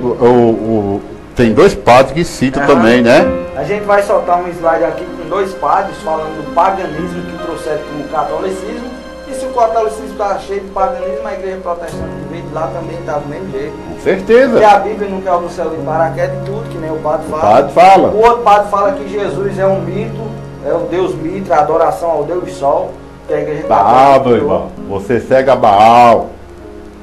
tem dois padres que citam também, né? A gente vai soltar um slide aqui com dois padres falando do paganismo que trouxeram para o catolicismo. E se o catolicismo está cheio de paganismo, a igreja protestante que veio de lá também está do mesmo jeito. Com certeza. E a Bíblia não quer no céu de paraquedas e tudo, que nem o padre fala. O padre fala. O outro padre fala que Jesus é um mito, é o Deus Mitra, a adoração ao Deus Sol. Que a igreja Baal, meu irmão. Você segue a Baal.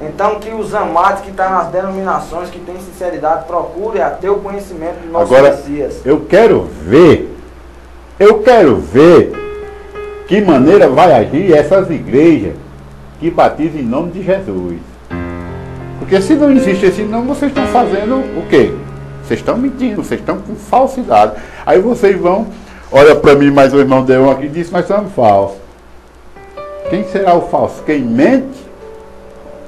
Então que os amados que estão nas denominações, que têm sinceridade, procurem a ter o conhecimento do nosso Messias. Eu quero ver que maneira vai agir essas igrejas que batizam em nome de Jesus. Porque se não existe esse nome, vocês estão fazendo o quê? Vocês estão mentindo, vocês estão com falsidade. Aí vocês vão, olha para mim, mais o irmão Deon aqui disse, nós somos falsos. Quem será o falso? Quem mente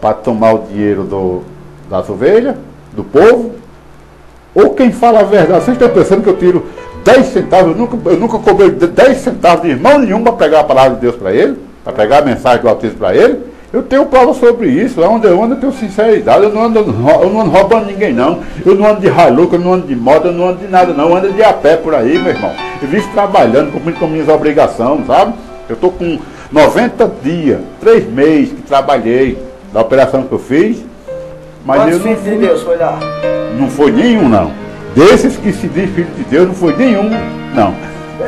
para tomar o dinheiro das ovelhas, do povo? Ou quem fala a verdade? Vocês estão pensando que eu tiro 10 centavos, eu nunca cobrei 10 centavos de irmão nenhum para pregar a palavra de Deus para ele, para pregar a mensagem do Altíssimo para ele. Eu tenho prova sobre isso, onde eu ando eu tenho sinceridade, eu não ando roubando ninguém não, eu não ando de Hilux, eu não ando de moto, eu não ando de nada não, eu ando de a pé por aí, meu irmão. Eu vivo trabalhando, cumprindo com minhas obrigações, sabe? Eu estou com 90 dias, 3 meses que trabalhei, da operação que eu fiz, mas quantos filhos de Deus foi lá? Não foi nenhum não. Desses que se diz filho de Deus, não foi nenhum, não.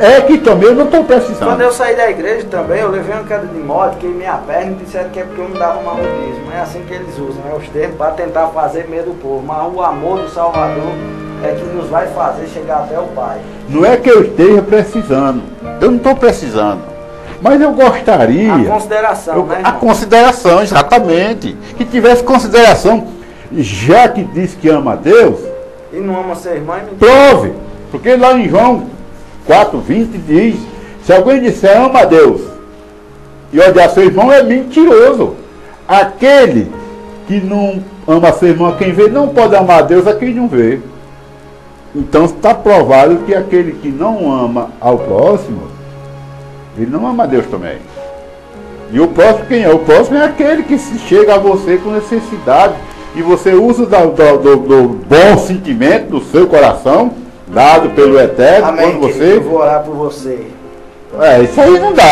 É que também eu não estou precisando. Quando eu saí da igreja também, eu levei uma queda de moto, queimei a perna e disseram que é porque eu não dava marroquismo. É assim que eles usam, né? Os termos para tentar fazer medo do povo. Mas o amor do Salvador é que nos vai fazer chegar até o Pai. Não é que eu esteja precisando. Eu não estou precisando. Mas eu gostaria... A consideração, né? A consideração, exatamente. Que tivesse consideração, já que diz que ama a Deus... E não ama seu irmão, prove. Porque lá em João 4:20 diz, se alguém disser ama a Deus e odiar seu irmão, é mentiroso. Aquele que não ama seu irmão a quem vê, não pode amar a Deus a quem não vê. Então está provado que aquele que não ama ao próximo, ele não ama a Deus também. E o próximo quem é? O próximo é aquele que se chega a você com necessidade e você usa do bom sentimento do seu coração, dado pelo Eterno. Amém, quando você... Eu vou orar por você. Isso aí não dá.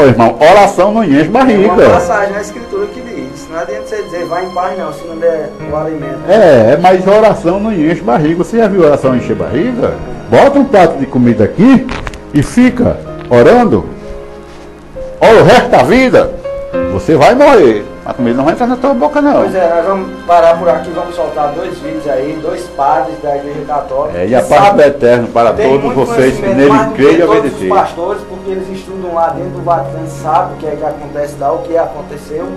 Irmão, oração não enche barriga. Tem uma passagem na escritura que diz, não adianta você dizer vai em paz não, se não der o alimento. Mas oração não enche barriga. Você já viu oração encher barriga? Bota um prato de comida aqui e fica orando. Olha, o resto da vida, você vai morrer. A comida não vai entrar na tua boca, não. Pois é, nós vamos parar por aqui, vamos soltar 2 vídeos aí, 2 padres da Igreja Católica. E a paz do Eterno para todos vocês que nele creem e obedecem. Os pastores, porque eles estudam lá dentro do Vaticano, sabem o que é que acontece lá, o que aconteceu.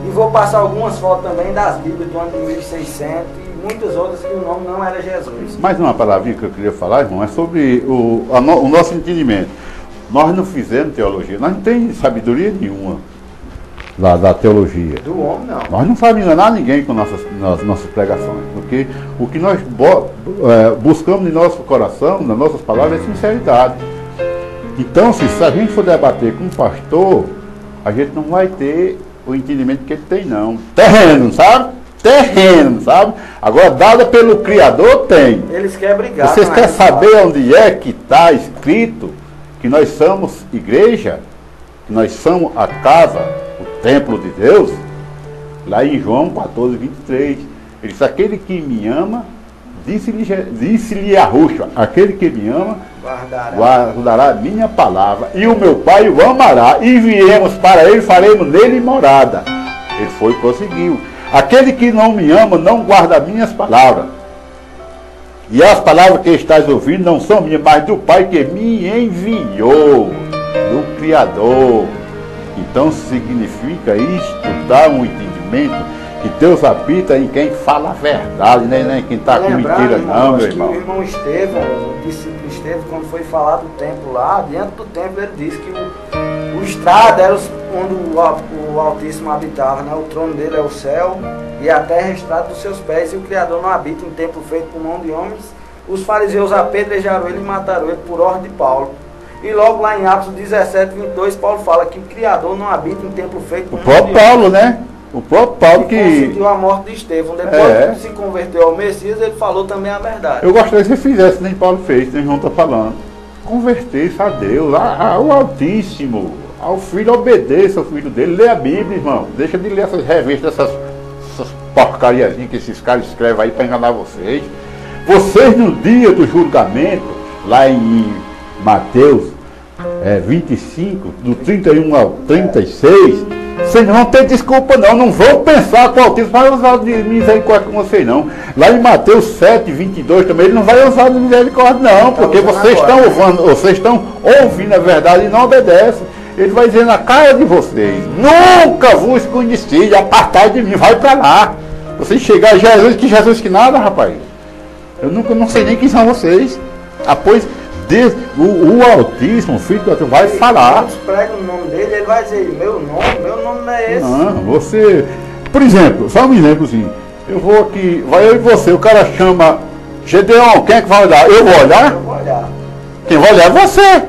E vou passar algumas fotos também das Bíblias do ano de 1600 e muitas outras que o nome não era Jesus. Mais uma palavrinha que eu queria falar, irmão, é sobre o nosso entendimento. Nós não fizemos teologia, nós não temos sabedoria nenhuma da teologia. Do homem, não. Nós não sabemos enganar ninguém com nossas pregações, porque o que nós buscamos em nosso coração, nas nossas palavras, é sinceridade. Então, se a gente for debater com um pastor, a gente não vai ter o entendimento que ele tem, não. Terreno, sabe? Terreno, sabe? Agora, dada pelo Criador, tem. Eles querem brigar. Vocês querem saber onde é que está escrito que nós somos igreja? Que nós somos a casa, o templo de Deus? Lá em João 14:23. Ele diz, aquele que me ama, disse-lhe Yahushua, aquele que me ama, guardará a minha palavra, e o meu Pai o amará, e viemos para ele, faremos nele morada. Ele foi e prosseguiu. Aquele que não me ama, não guarda minhas palavras. E as palavras que estás ouvindo não são minhas, mas do Pai que me enviou, do Criador. Então significa isto, dá um entendimento que Deus habita em quem fala a verdade, nem em quem está com mentira, não, meu irmão. O irmão Estevão, o discípulo Estevão, quando foi falar do templo lá, dentro do templo ele disse que o estrado era onde o Altíssimo habitava, né? O trono dele é o céu e a terra é estrado dos seus pés, e o Criador não habita em templo feito por mão de homens. Os fariseus apedrejaram ele e mataram ele por ordem de Paulo. E logo lá em Atos 17:22, Paulo fala que o Criador não habita em templo feito por mão de homens. O próprio Paulo, né? O próprio Paulo que consentiu a morte de Estevão. Depois que se converteu ao Messias, ele falou também a verdade. Eu gostaria que você fizesse, nem Paulo fez, nem João está falando. Converter-se a Deus, ao Altíssimo, ao Filho, obedeça ao Filho dele, lê a Bíblia, irmão. Deixa de ler essas revistas, essas porcariazinhas que esses caras escrevem aí para enganar vocês. Vocês no dia do julgamento, lá em Mateus 25, do 31 ao 36, vocês não vão ter desculpa não vão pensar que o Altíssimo vai usar de misericórdia com vocês não. Lá em Mateus 7:22 também, ele não vai usar de misericórdia não, porque vocês estão ouvindo a verdade e não obedecem. Ele vai dizer na cara de vocês, nunca vos conheci, apartai de mim, vai para lá. Vocês chegarem a Jesus que nada, rapaz. Eu não sei nem quem são vocês. Pois o Altíssimo, o Filho do Altíssimo, vai falar. Quando prega o nome dele, ele vai dizer, meu nome não é esse. Não, você... Por exemplo, só um exemplozinho. Eu vou aqui, vai eu e você, o cara chama Gedeon, quem é que vai olhar? Eu vou olhar? Eu vou olhar. Quem vai olhar é você.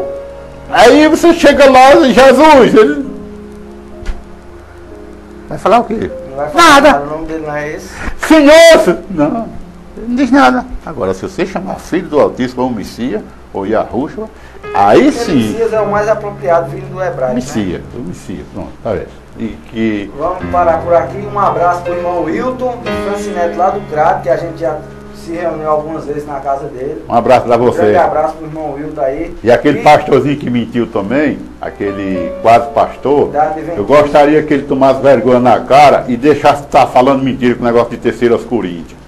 Aí você chega lá, Jesus, ele... Vai falar o quê? Não vai falar nada. O nome dele não é esse. Senhor! Não, ele não diz nada. Agora, se você chamar Filho do Altíssimo ou Messias, ou Yahushua, aí sim. O Messias é o mais apropriado, vindo do hebraico. Messias, né? O Messias, pronto, parece. Vamos parar por aqui. Um abraço para o irmão Wilton e Francinete lá do Crato, que a gente já se reuniu algumas vezes na casa dele. Um abraço pra você. Um grande abraço pro irmão Wilton aí. E aquele pastorzinho que mentiu também, aquele quase pastor, eu gostaria que ele tomasse vergonha na cara e deixasse estar falando mentira com o negócio de terceiro aos Coríntios.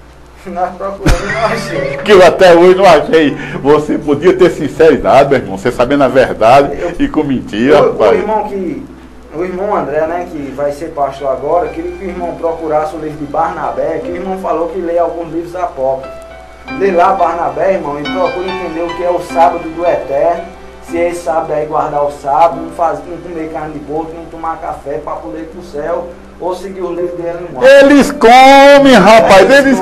Nós procuramos e não achei. Que eu até hoje não achei. Você podia ter sinceridade, meu irmão, você sabendo a verdade e com mentira. O irmão André, né, que vai ser pastor agora, queria que o irmão procurasse o livro de Barnabé, que o irmão falou que lê alguns livros apócrifos. Lê lá Barnabé, irmão, e procura entender o que é o sábado do Eterno, se é esse sábado aí guardar o sábado, não comer carne de porco, não tomar café para poder ir para o céu, ou seguir o livro dele no mundo. Eles comem, rapaz, eles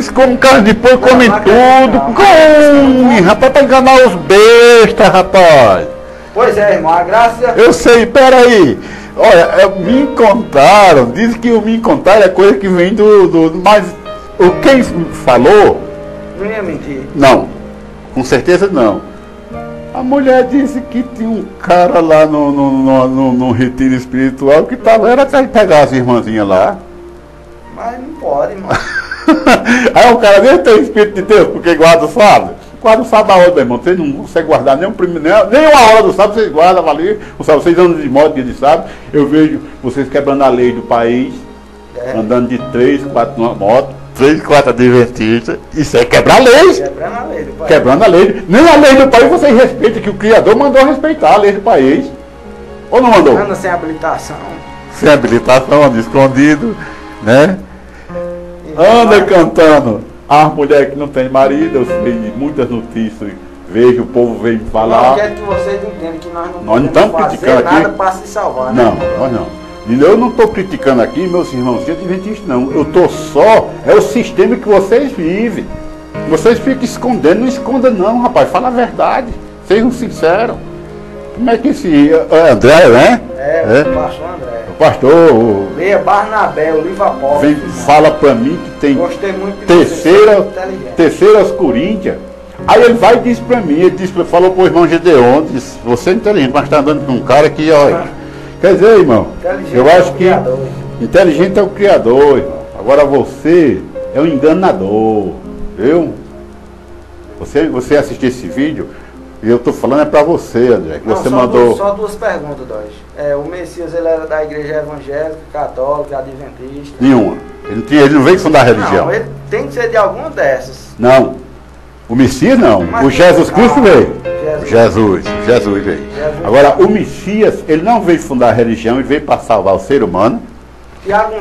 comem carne de porco, comem tudo, comem, rapaz, para enganar os bestas, rapaz. Pois é, irmão, a graça... Eu sei, peraí. Olha, me contaram, dizem que o me contaram é coisa que vem mas quem falou... Não ia mentir. Não, com certeza não. A mulher disse que tinha um cara lá no retiro espiritual que era para pegar as irmãzinhas lá. Mas não pode, irmão. Aí o cara nem tem espírito de Deus, porque guarda o sábado. Guarda o sábado aonde, meu irmão? Vocês não conseguem guardar nem uma hora do sábado, vocês guardam ali. O sábado, 6 anos de moto, dia de sábado. Eu vejo vocês quebrando a lei do país, andando de 3, 4 motos, 3, 4 adventistas. Isso é quebrar a lei. Quebrando a lei do país. Quebrando a lei. Nem a lei do país vocês respeitam, que o Criador mandou respeitar a lei do país. Ou não mandou? Anda sem habilitação. Sem habilitação, anda escondido, né? Anda cantando. As mulheres que não têm marido, eu sei de muitas notícias, vejo, o povo vem falar. Não quero que vocês entendam que nós não estamos criticando nada aqui para se salvar, não, né? Nós não. E eu não estou criticando aqui, meus irmãos adventistas, não. Eu estou só, é o sistema que vocês vivem. Vocês ficam escondendo, não esconda não, rapaz, fala a verdade. Sejam sinceros. Como é que esse André, né? O pastor André. O pastor. Leia Barnabé, o livro apócrifo. Fala para mim que tem terceira aos Coríntios. Aí ele vai e diz para mim, falou pro irmão Gedeon, disse, você é inteligente, mas está andando com um cara que, olha. Quer dizer, irmão, eu acho que inteligente é o Criador, irmão. Agora você é um enganador, viu? Você assistiu esse vídeo? E eu estou falando é para você, André, que você mandou... Só 2 perguntas, Dodge. O Messias, ele era da igreja evangélica, católica, adventista? Nenhuma. Ele não veio fundar a religião. Não, ele tem que ser de alguma dessas. Não. O Messias não. Mas o Jesus Cristo veio. Jesus veio. Agora, o Messias, ele não veio fundar a religião, ele veio para salvar o ser humano.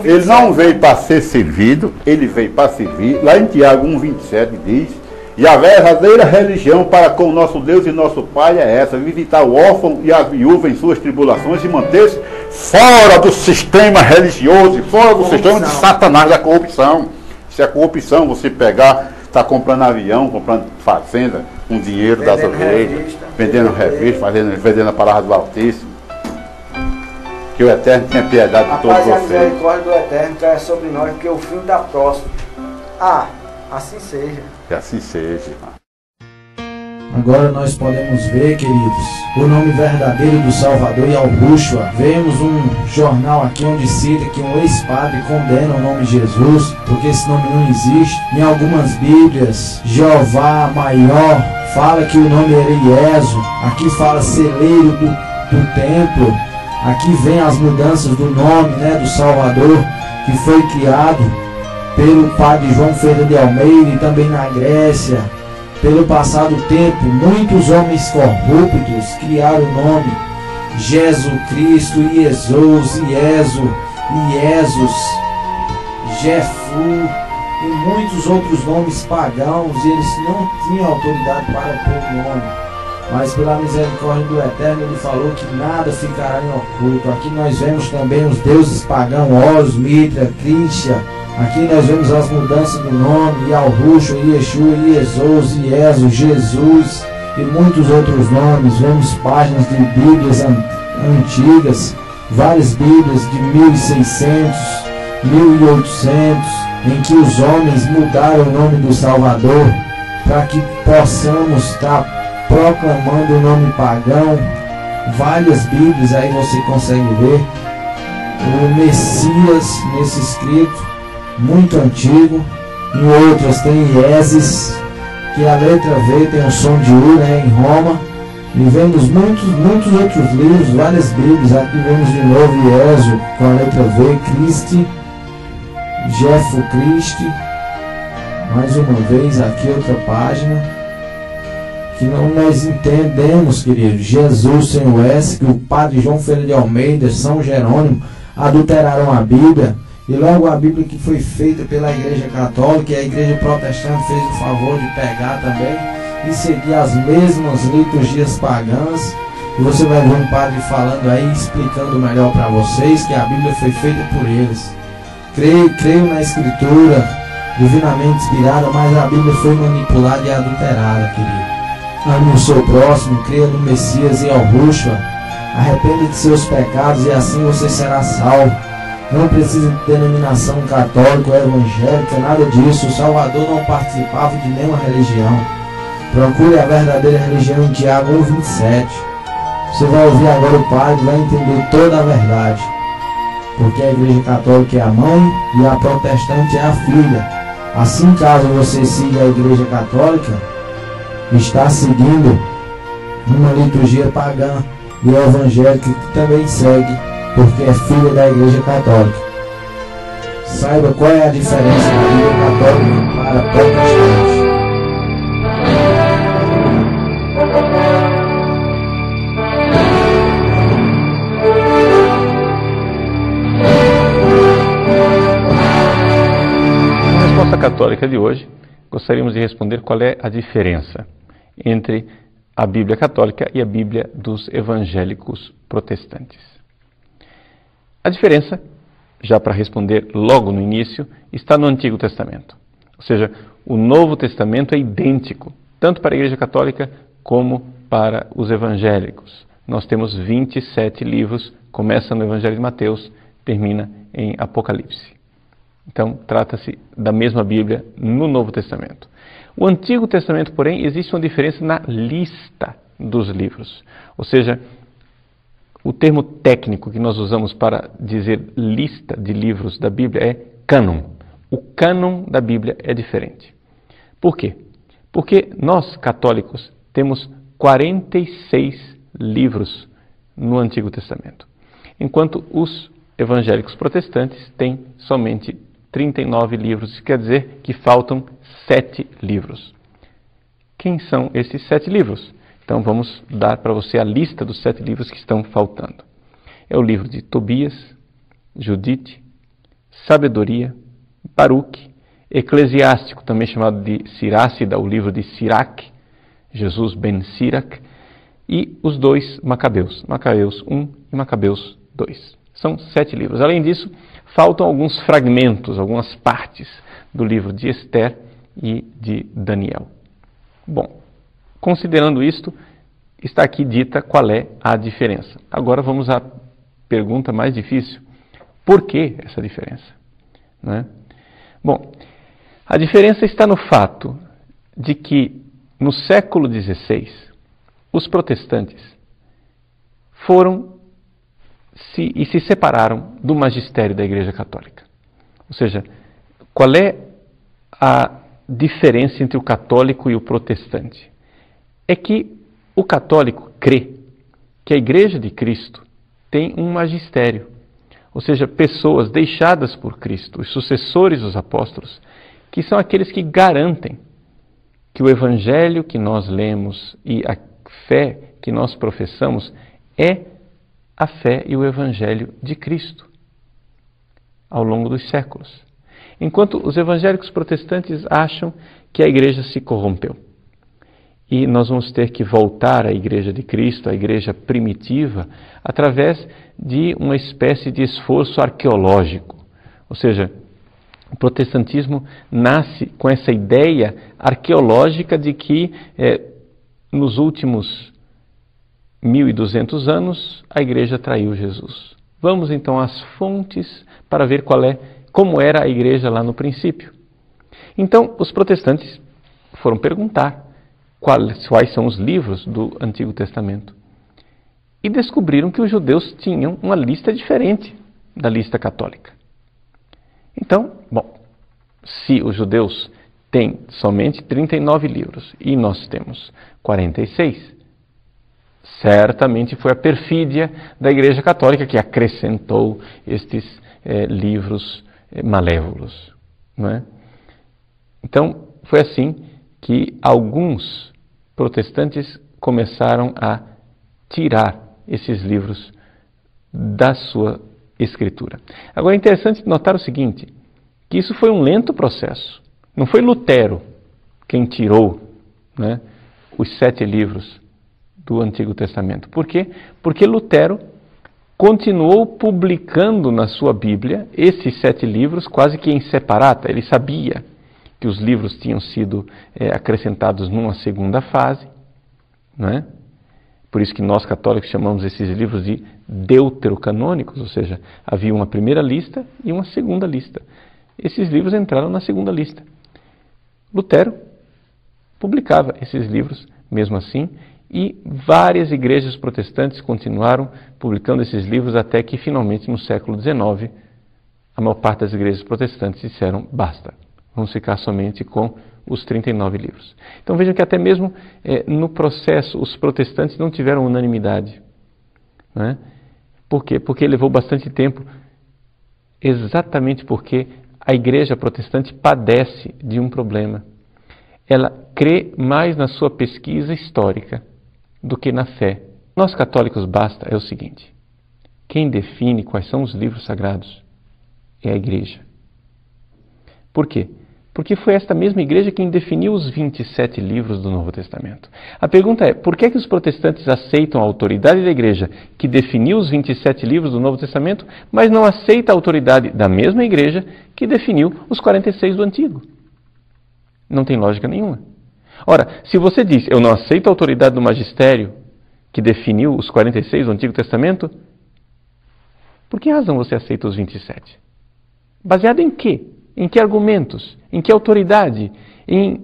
Ele não veio para ser servido, ele veio para servir. Lá em Tiago 1,27 diz... E a verdadeira religião para com o nosso Deus e nosso Pai é essa, visitar o órfão e a viúva em suas tribulações e manter-se fora do sistema religioso, fora do sistema de Satanás, da corrupção. Se a corrupção você pegar, está comprando avião, comprando fazenda, com dinheiro das ovelhas, vendendo revista, vendendo a palavra do Altíssimo. Que o Eterno tenha piedade de todos vocês. A misericórdia do Eterno é sobre nós, porque o fim está próximo. Assim seja. Que assim seja. Agora nós podemos ver, queridos, o nome verdadeiro do Salvador, Yahushua. Vemos um jornal aqui onde cita que um ex-padre condena o nome Jesus, porque esse nome não existe. Em algumas bíblias, Jeová Maior fala que o nome era Ieso. Aqui fala celeiro do templo. Aqui vem as mudanças do nome, né, do Salvador, que foi criado pelo padre João Ferreira de Almeida e também na Grécia. Pelo passado tempo, muitos homens corruptos criaram o nome Jesus Cristo, Iesus, Ieso, Iesus, Jefu e muitos outros nomes pagãos, e eles não tinham autoridade para pôr nome. Mas pela misericórdia do Eterno, ele falou que nada ficará em oculto. Aqui nós vemos também os deuses pagãos, Horus, Mitra, Krishna. Aqui nós vemos as mudanças do nome, Yahushua, Yeshua, Jesus, Iesu, Jesus e muitos outros nomes. Vemos páginas de bíblias antigas, várias bíblias de 1600, 1800, em que os homens mudaram o nome do Salvador para que possamos estar proclamando o nome pagão. Várias bíblias aí você consegue ver o Messias nesse escrito muito antigo, Em outras tem IESES, que a letra V tem o som de U, né, em Roma. E vemos muitos outros livros, várias Bíblias. Aqui vemos de novo IESO com a letra V, Christi, Jefo Christi. Mais uma vez aqui outra página. Que não nós entendemos, querido, Jesus sem o S, que o padre João Ferreira de Almeida, São Jerônimo, adulteraram a Bíblia. E logo a Bíblia que foi feita pela Igreja Católica e a Igreja Protestante fez o favor de pegar também e seguir as mesmas liturgias pagãs. E você vai ver um padre falando aí, explicando melhor para vocês que a Bíblia foi feita por eles. Creio na Escritura divinamente inspirada, mas a Bíblia foi manipulada e adulterada, querido. Ame o seu próximo, creia no Messias e ao Yeshua, arrependa de seus pecados e assim você será salvo. Não precisa de denominação católica ou evangélica, nada disso. O Salvador não participava de nenhuma religião. Procure a verdadeira religião em Tiago 1,27. Você vai ouvir agora o padre, vai entender toda a verdade. Porque a Igreja Católica é a mãe e a protestante é a filha. Assim, caso você siga a Igreja Católica, está seguindo uma liturgia pagã, e a evangélica que também segue, porque é filha da Igreja Católica. Saiba qual é a diferença da Igreja Católica para a protestante. Na resposta católica de hoje, gostaríamos de responder qual é a diferença entre a Bíblia católica e a Bíblia dos evangélicos protestantes. A diferença, já para responder logo no início, está no Antigo Testamento. Ou seja, o Novo Testamento é idêntico, tanto para a Igreja Católica como para os evangélicos. Nós temos 27 livros, começa no Evangelho de Mateus, termina em Apocalipse. Então, trata-se da mesma Bíblia no Novo Testamento. O Antigo Testamento, porém, existe uma diferença na lista dos livros. Ou seja, o termo técnico que nós usamos para dizer lista de livros da Bíblia é cânon. O cânon da Bíblia é diferente. Por quê? Porque nós, católicos, temos 46 livros no Antigo Testamento, enquanto os evangélicos protestantes têm somente 39 livros, isso quer dizer que faltam 7 livros. Quem são esses 7 livros? Então vamos dar para você a lista dos 7 livros que estão faltando. É o livro de Tobias, Judite, Sabedoria, Baruque, Eclesiástico, também chamado de Sirácida, o livro de Sirac, Jesus ben Sirac, e os 2 Macabeus, Macabeus 1 e Macabeus 2. São 7 livros. Além disso, faltam alguns fragmentos, algumas partes do livro de Esther e de Daniel. Bom, considerando isto, está aqui dita qual é a diferença. Agora vamos à pergunta mais difícil. Por que essa diferença? Não é? Bom, a diferença está no fato de que no século XVI, os protestantes se separaram do magistério da Igreja Católica. Ou seja, qual é a diferença entre o católico e o protestante? É que o católico crê que a Igreja de Cristo tem um magistério, ou seja, pessoas deixadas por Cristo, os sucessores dos apóstolos, que são aqueles que garantem que o Evangelho que nós lemos e a fé que nós professamos é a fé e o Evangelho de Cristo ao longo dos séculos. Enquanto os evangélicos protestantes acham que a igreja se corrompeu. E nós vamos ter que voltar à igreja de Cristo, à igreja primitiva, através de uma espécie de esforço arqueológico. Ou seja, o protestantismo nasce com essa ideia arqueológica de que nos últimos 1200 anos a igreja traiu Jesus. Vamos então às fontes para ver como era a igreja lá no princípio. Então os protestantes foram perguntar quais são os livros do Antigo Testamento e descobriram que os judeus tinham uma lista diferente da lista católica. Então, bom, se os judeus têm somente 39 livros e nós temos 46, certamente foi a perfídia da Igreja Católica que acrescentou estes livros malévolos, não é? Então, foi assim que alguns protestantes começaram a tirar esses livros da sua escritura. Agora é interessante notar o seguinte, que isso foi um lento processo. Não foi Lutero quem tirou, né, os 7 livros do Antigo Testamento. Por quê? Porque Lutero continuou publicando na sua Bíblia esses 7 livros quase que em separata. Ele sabia que os livros tinham sido acrescentados numa segunda fase, não é? Por isso que nós católicos chamamos esses livros de deuterocanônicos, ou seja, havia uma primeira lista e uma segunda lista. Esses livros entraram na segunda lista. Lutero publicava esses livros mesmo assim, e várias igrejas protestantes continuaram publicando esses livros até que finalmente no século XIX a maior parte das igrejas protestantes disseram basta, vamos ficar somente com os 39 livros. Então vejam que até mesmo no processo os protestantes não tiveram unanimidade. Não é? Por quê? Porque levou bastante tempo, exatamente porque a igreja protestante padece de um problema. Ela crê mais na sua pesquisa histórica do que na fé. Nós católicos basta é o seguinte, quem define quais são os livros sagrados é a igreja. Por quê? Porque foi esta mesma igreja quem definiu os 27 livros do Novo Testamento. A pergunta é, por que os protestantes aceitam a autoridade da igreja que definiu os 27 livros do Novo Testamento, mas não aceita a autoridade da mesma igreja que definiu os 46 do Antigo? Não tem lógica nenhuma. Ora, se você diz, eu não aceito a autoridade do magistério que definiu os 46 do Antigo Testamento, por que razão você aceita os 27? Baseado em quê? Em que argumentos? Em que autoridade? Em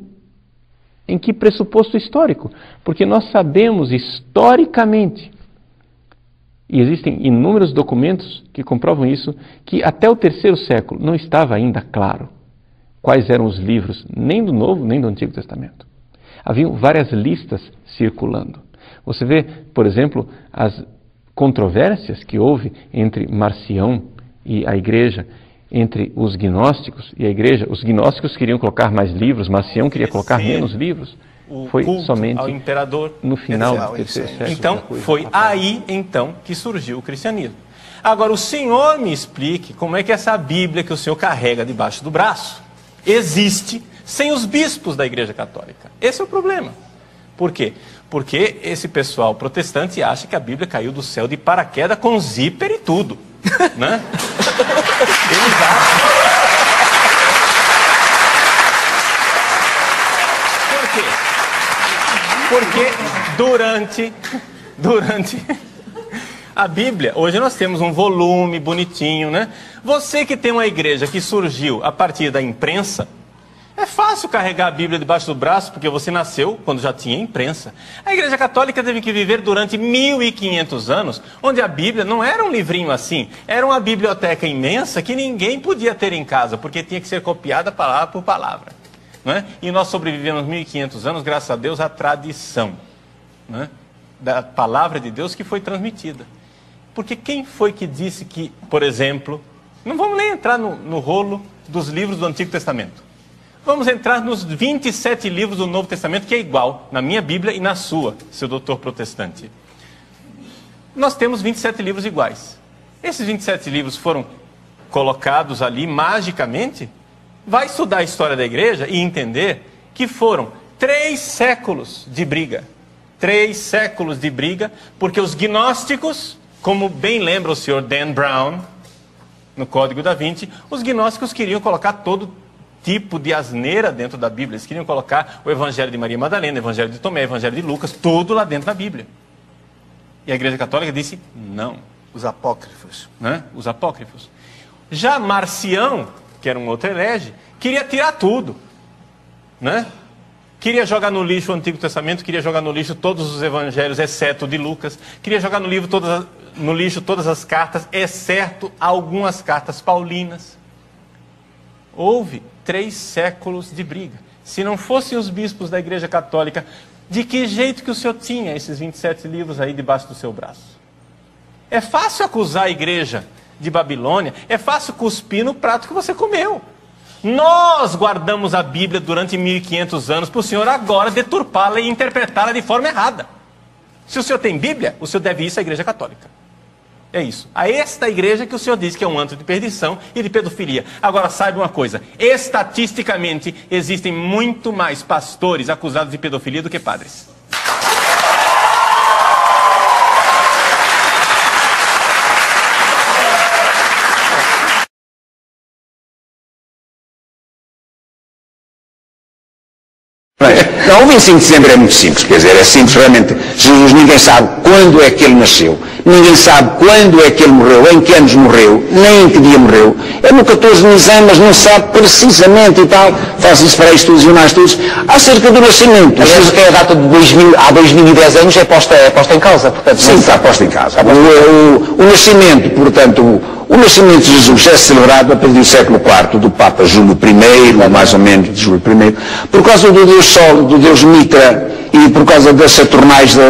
que pressuposto histórico? Porque nós sabemos historicamente, e existem inúmeros documentos que comprovam isso, que até o 3º século não estava ainda claro quais eram os livros, nem do Novo, nem do Antigo Testamento. Haviam várias listas circulando. Você vê, por exemplo, as controvérsias que houve entre Marcião e a igreja, entre os gnósticos e a igreja. Os gnósticos queriam colocar mais livros, Marcião queria colocar menos livros. Foi somente ao imperador no final do 3º século. Então, foi aí então que surgiu o cristianismo. Agora, o senhor me explique como é que essa Bíblia que o senhor carrega debaixo do braço existe sem os bispos da Igreja Católica. Esse é o problema. Por quê? Porque esse pessoal protestante acha que a Bíblia caiu do céu de paraquedas com zíper e tudo, né? Eles acham. Por quê? Porque durante a Bíblia, hoje nós temos um volume bonitinho, né? Você que tem uma igreja que surgiu a partir da imprensa, é fácil carregar a Bíblia debaixo do braço, porque você nasceu quando já tinha imprensa. A Igreja Católica teve que viver durante 1500 anos, onde a Bíblia não era um livrinho assim, era uma biblioteca imensa que ninguém podia ter em casa, porque tinha que ser copiada palavra por palavra. Não é? E nós sobrevivemos 1500 anos, graças a Deus, à tradição, não é? Da palavra de Deus que foi transmitida. Porque quem foi que disse que, por exemplo, não vamos nem entrar no rolo dos livros do Antigo Testamento. Vamos entrar nos 27 livros do Novo Testamento, que é igual na minha Bíblia e na sua, seu doutor protestante. Nós temos 27 livros iguais. Esses 27 livros foram colocados ali magicamente? Vai estudar a história da igreja e entender que foram 3 séculos de briga. 3 séculos de briga, porque os gnósticos, como bem lembra o senhor Dan Brown, no Código da Vinci, os gnósticos queriam colocar todo tipo de asneira dentro da Bíblia. Eles queriam colocar o Evangelho de Maria Madalena, o Evangelho de Tomé, o Evangelho de Lucas, tudo lá dentro da Bíblia. E a Igreja Católica disse não. Os apócrifos. Né? Os apócrifos. Já Marcião, que era um outro herege, queria tirar tudo. Né? Queria jogar no lixo o Antigo Testamento, queria jogar no lixo todos os evangelhos, exceto o de Lucas. Queria jogar no lixo todas as cartas, exceto algumas cartas paulinas. Houve 3 séculos de briga. Se não fossem os bispos da Igreja Católica, de que jeito que o senhor tinha esses 27 livros aí debaixo do seu braço? É fácil acusar a igreja de Babilônia, é fácil cuspir no prato que você comeu. Nós guardamos a Bíblia durante 1500 anos para o senhor agora deturpá-la e interpretá-la de forma errada. Se o senhor tem Bíblia, o senhor deve isso à Igreja Católica. É isso. A esta igreja que o senhor diz que é um antro de perdição e de pedofilia. Agora, saiba uma coisa. Estatisticamente, existem muito mais pastores acusados de pedofilia do que padres. Não, o 25 de dezembro é muito simples, quer dizer, é simples realmente. Jesus, ninguém sabe quando é que ele nasceu, ninguém sabe quando é que ele morreu, em que anos morreu, nem em que dia morreu. É no 14 de Nisan, mas não sabe precisamente e tal. Faz-se para estudos e mais estudos acerca do nascimento. Aliás, que é a data de 2000, há 2010 anos é posta em causa. Portanto, sim, está posta em causa. O nascimento, portanto, o nascimento de Jesus é celebrado a partir do século IV do Papa Júlio I, mais ou menos de Júlio I, por causa do Deus Sol, do Deus Mitra e por causa das Saturnais do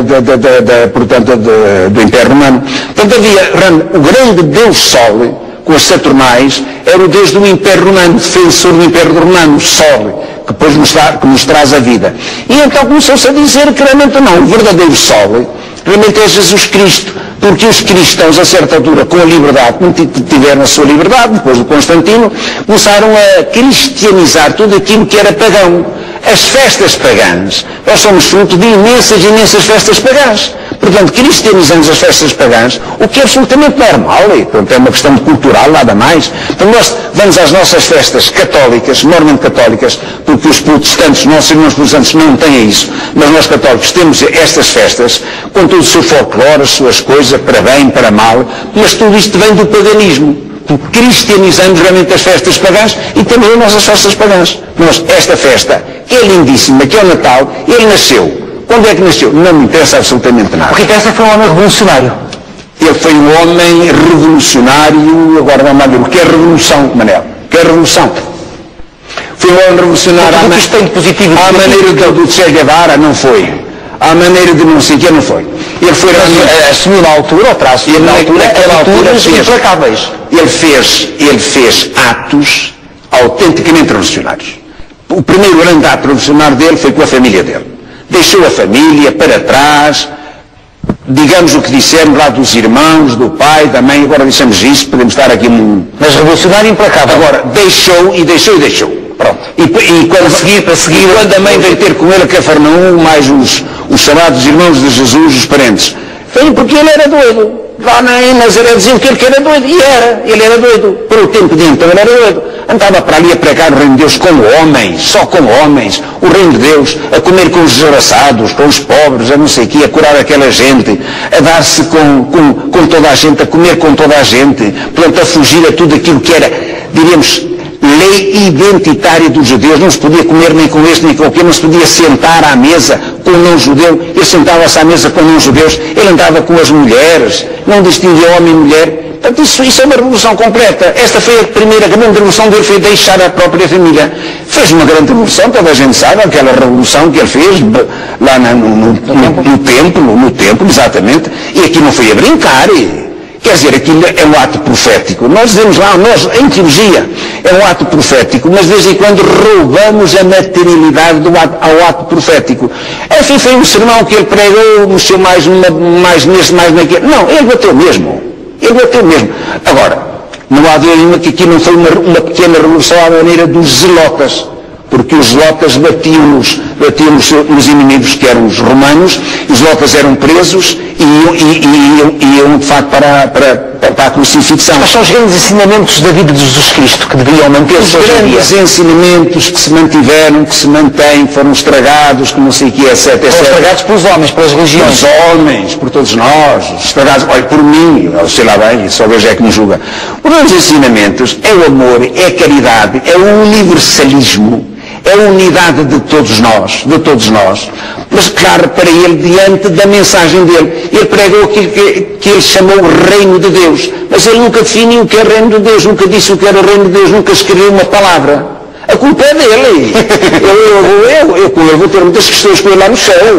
Império Romano. Portanto, havia o grande Deus Sol, com as Saturnais, era o Deus do Império Romano, defensor do Império Romano, Sol, que depois nos traz a vida. E então começou-se a dizer que realmente não, o verdadeiro Sol realmente é Jesus Cristo, porque os cristãos, a certa altura, com a liberdade, como tiveram a sua liberdade, depois do Constantino, começaram a cristianizar tudo aquilo que era pagão. As festas pagãs, nós somos fruto de imensas festas pagãs. Portanto, cristianizamos as festas pagãs, o que é absolutamente normal, e portanto, é uma questão cultural, nada mais. Então nós vamos às nossas festas católicas, normalmente católicas, porque os protestantes, nossos irmãos protestantes não têm isso, mas nós católicos temos estas festas, com todo o seu folclore, as suas coisas, para bem, para mal, mas tudo isto vem do paganismo. Cristianizamos realmente as festas pagãs e temos as nossas festas pagãs. Nós, esta festa, que é lindíssima, que é o Natal, ele nasceu. Quando é que nasceu? Não me interessa absolutamente nada. O que interessa foi um homem revolucionário. Ele foi um homem revolucionário, agora vamos lá ver, o que é revolução, Manel? O que é revolução? Foi um homem revolucionário à maneira do Che Guevara, não foi. À maneira de não sei o que, não foi. Ele foi assumiu na altura, ou traz naquela altura, implacáveis. Ele fez atos autenticamente revolucionários. O primeiro grande ato revolucionário dele foi com a família dele. Deixou a família para trás, digamos o que dissemos lá dos irmãos, do pai, da mãe, agora dissemos isso, podemos estar aqui mas revolucionário implacável. Agora, deixou. Pronto. E quando a mãe veio ter com ele a Cafarnaum, mais os chamados irmãos de Jesus, os parentes, veio porque ele era doido. Lá em Nazaré diziam que ele era doido, e ele era doido. Para o tempo de então ele era doido. Andava para ali a pregar o reino de Deus com homens, só com homens, o reino de Deus, a comer com os desgraçados, com os pobres, a não sei o quê, a curar aquela gente, a dar-se com toda a gente, a comer com toda a gente, portanto a fugir a tudo aquilo que era, diríamos, lei identitária dos judeus. Não se podia comer nem com este nem com aquele, não se podia sentar à mesa com o não-judeu. Ele sentava-se à mesa com não-judeus, ele andava com as mulheres, não distinguia homem e mulher. Portanto, isso é uma revolução completa. Esta foi a primeira grande revolução dele, foi deixar a própria família. Fez uma grande revolução, toda a gente sabe, aquela revolução que ele fez lá no templo, exatamente, e aqui não foi a brincar. Quer dizer, aquilo é um ato profético. Nós dizemos lá, em teologia, é um ato profético, mas de vez em quando roubamos a materialidade ao ato profético. Enfim, foi um sermão que ele pregou, mexeu mais nesse, mais naquele. Não, ele bateu mesmo. Agora, não há dúvida nenhuma que aqui não foi uma pequena revolução à maneira dos zelotas, porque os zelotas batiam nos inimigos que eram os romanos, os zelotas eram presos e iam de facto para a crucifixão. Mas são os grandes ensinamentos da vida de Jesus Cristo que deveriam manter-se hoje em dia. Os grandes ensinamentos que se mantiveram, que se mantêm, foram estragados, que não sei o que, etc. Foram estragados pelos homens, pelas religiões. Pelos homens, por todos nós, estragados, olha, por mim, sei lá bem, só vejo é que me julga. Os grandes ensinamentos é o amor, é a caridade, é o universalismo, é a unidade de todos nós, mas claro, para ele, diante da mensagem dele, ele pregou aquilo que ele chamou o reino de Deus, mas ele nunca definiu o que é o reino de Deus, nunca disse o que era o reino de Deus, nunca escreveu uma palavra. A culpa é dele. Eu com ele vou ter muitas questões com ele lá no céu.